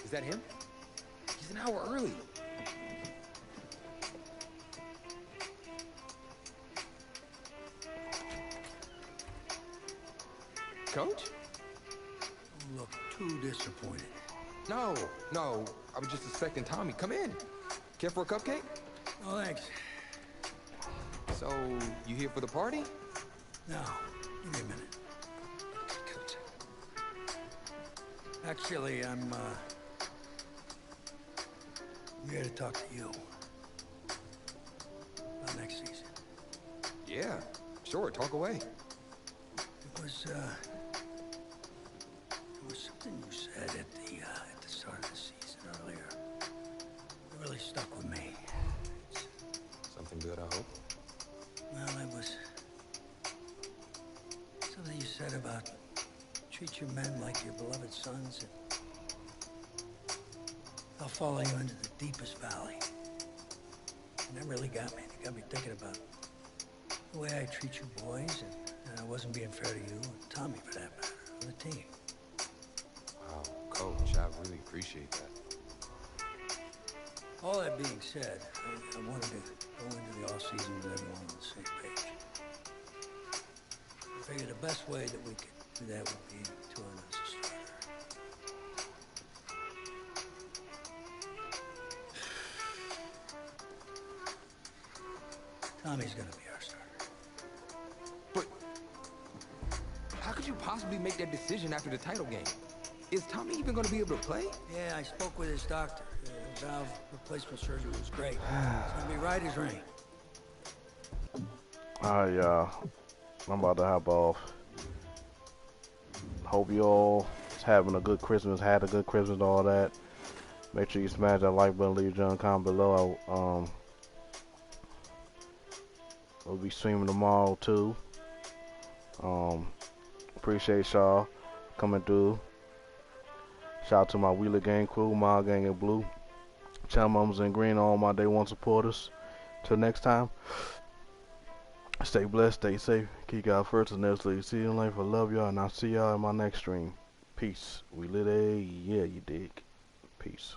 Speaker 8: Is that him? He's an hour early. Coach?
Speaker 11: You look too disappointed.
Speaker 8: No, I was just expecting Tommy. Come in. Care for a cupcake?
Speaker 11: Oh, thanks.
Speaker 8: So, you here for the party?
Speaker 11: No, give me a minute.
Speaker 8: Coach.
Speaker 11: Actually, I'm here to talk to you about next season.
Speaker 8: Yeah, sure, talk away.
Speaker 11: It was something you said at the start of the season earlier. It really stuck with me.
Speaker 8: Something good, I hope.
Speaker 11: Well, it was something you said about treat your men like your beloved sons, and I'll follow you into the deepest valley. And that really got me. It got me thinking about the way I treat you boys, and I wasn't being fair to you, and Tommy for that matter, on the team.
Speaker 8: Wow, Coach, I really appreciate that.
Speaker 11: All that being said, I wanted to go into the off-season with everyone on the same page. I figured the best way that we could do that would be to earn us a starter. Tommy's gonna be our starter.
Speaker 8: But how could you possibly make that decision after the title game? Is Tommy even going to be able to play?
Speaker 11: Yeah, I spoke with his doctor. Valve replacement surgery was great. It's gonna be right as rain.
Speaker 1: Alright, y'all. I'm about to hop off. Hope you all having a good Christmas, had a good Christmas, all that. Make sure you smash that like button, leave your comment below. We'll be streaming tomorrow too. Appreciate y'all coming through. Shout out to my Wheeler Gang crew, my gang in blue, Channel Mums in green, all my day one supporters. Till next time, stay blessed, stay safe, keep God first and never leave. See you in life. I love y'all, and I'll see y'all in my next stream. Peace. We lit a, yeah, you dig. Peace.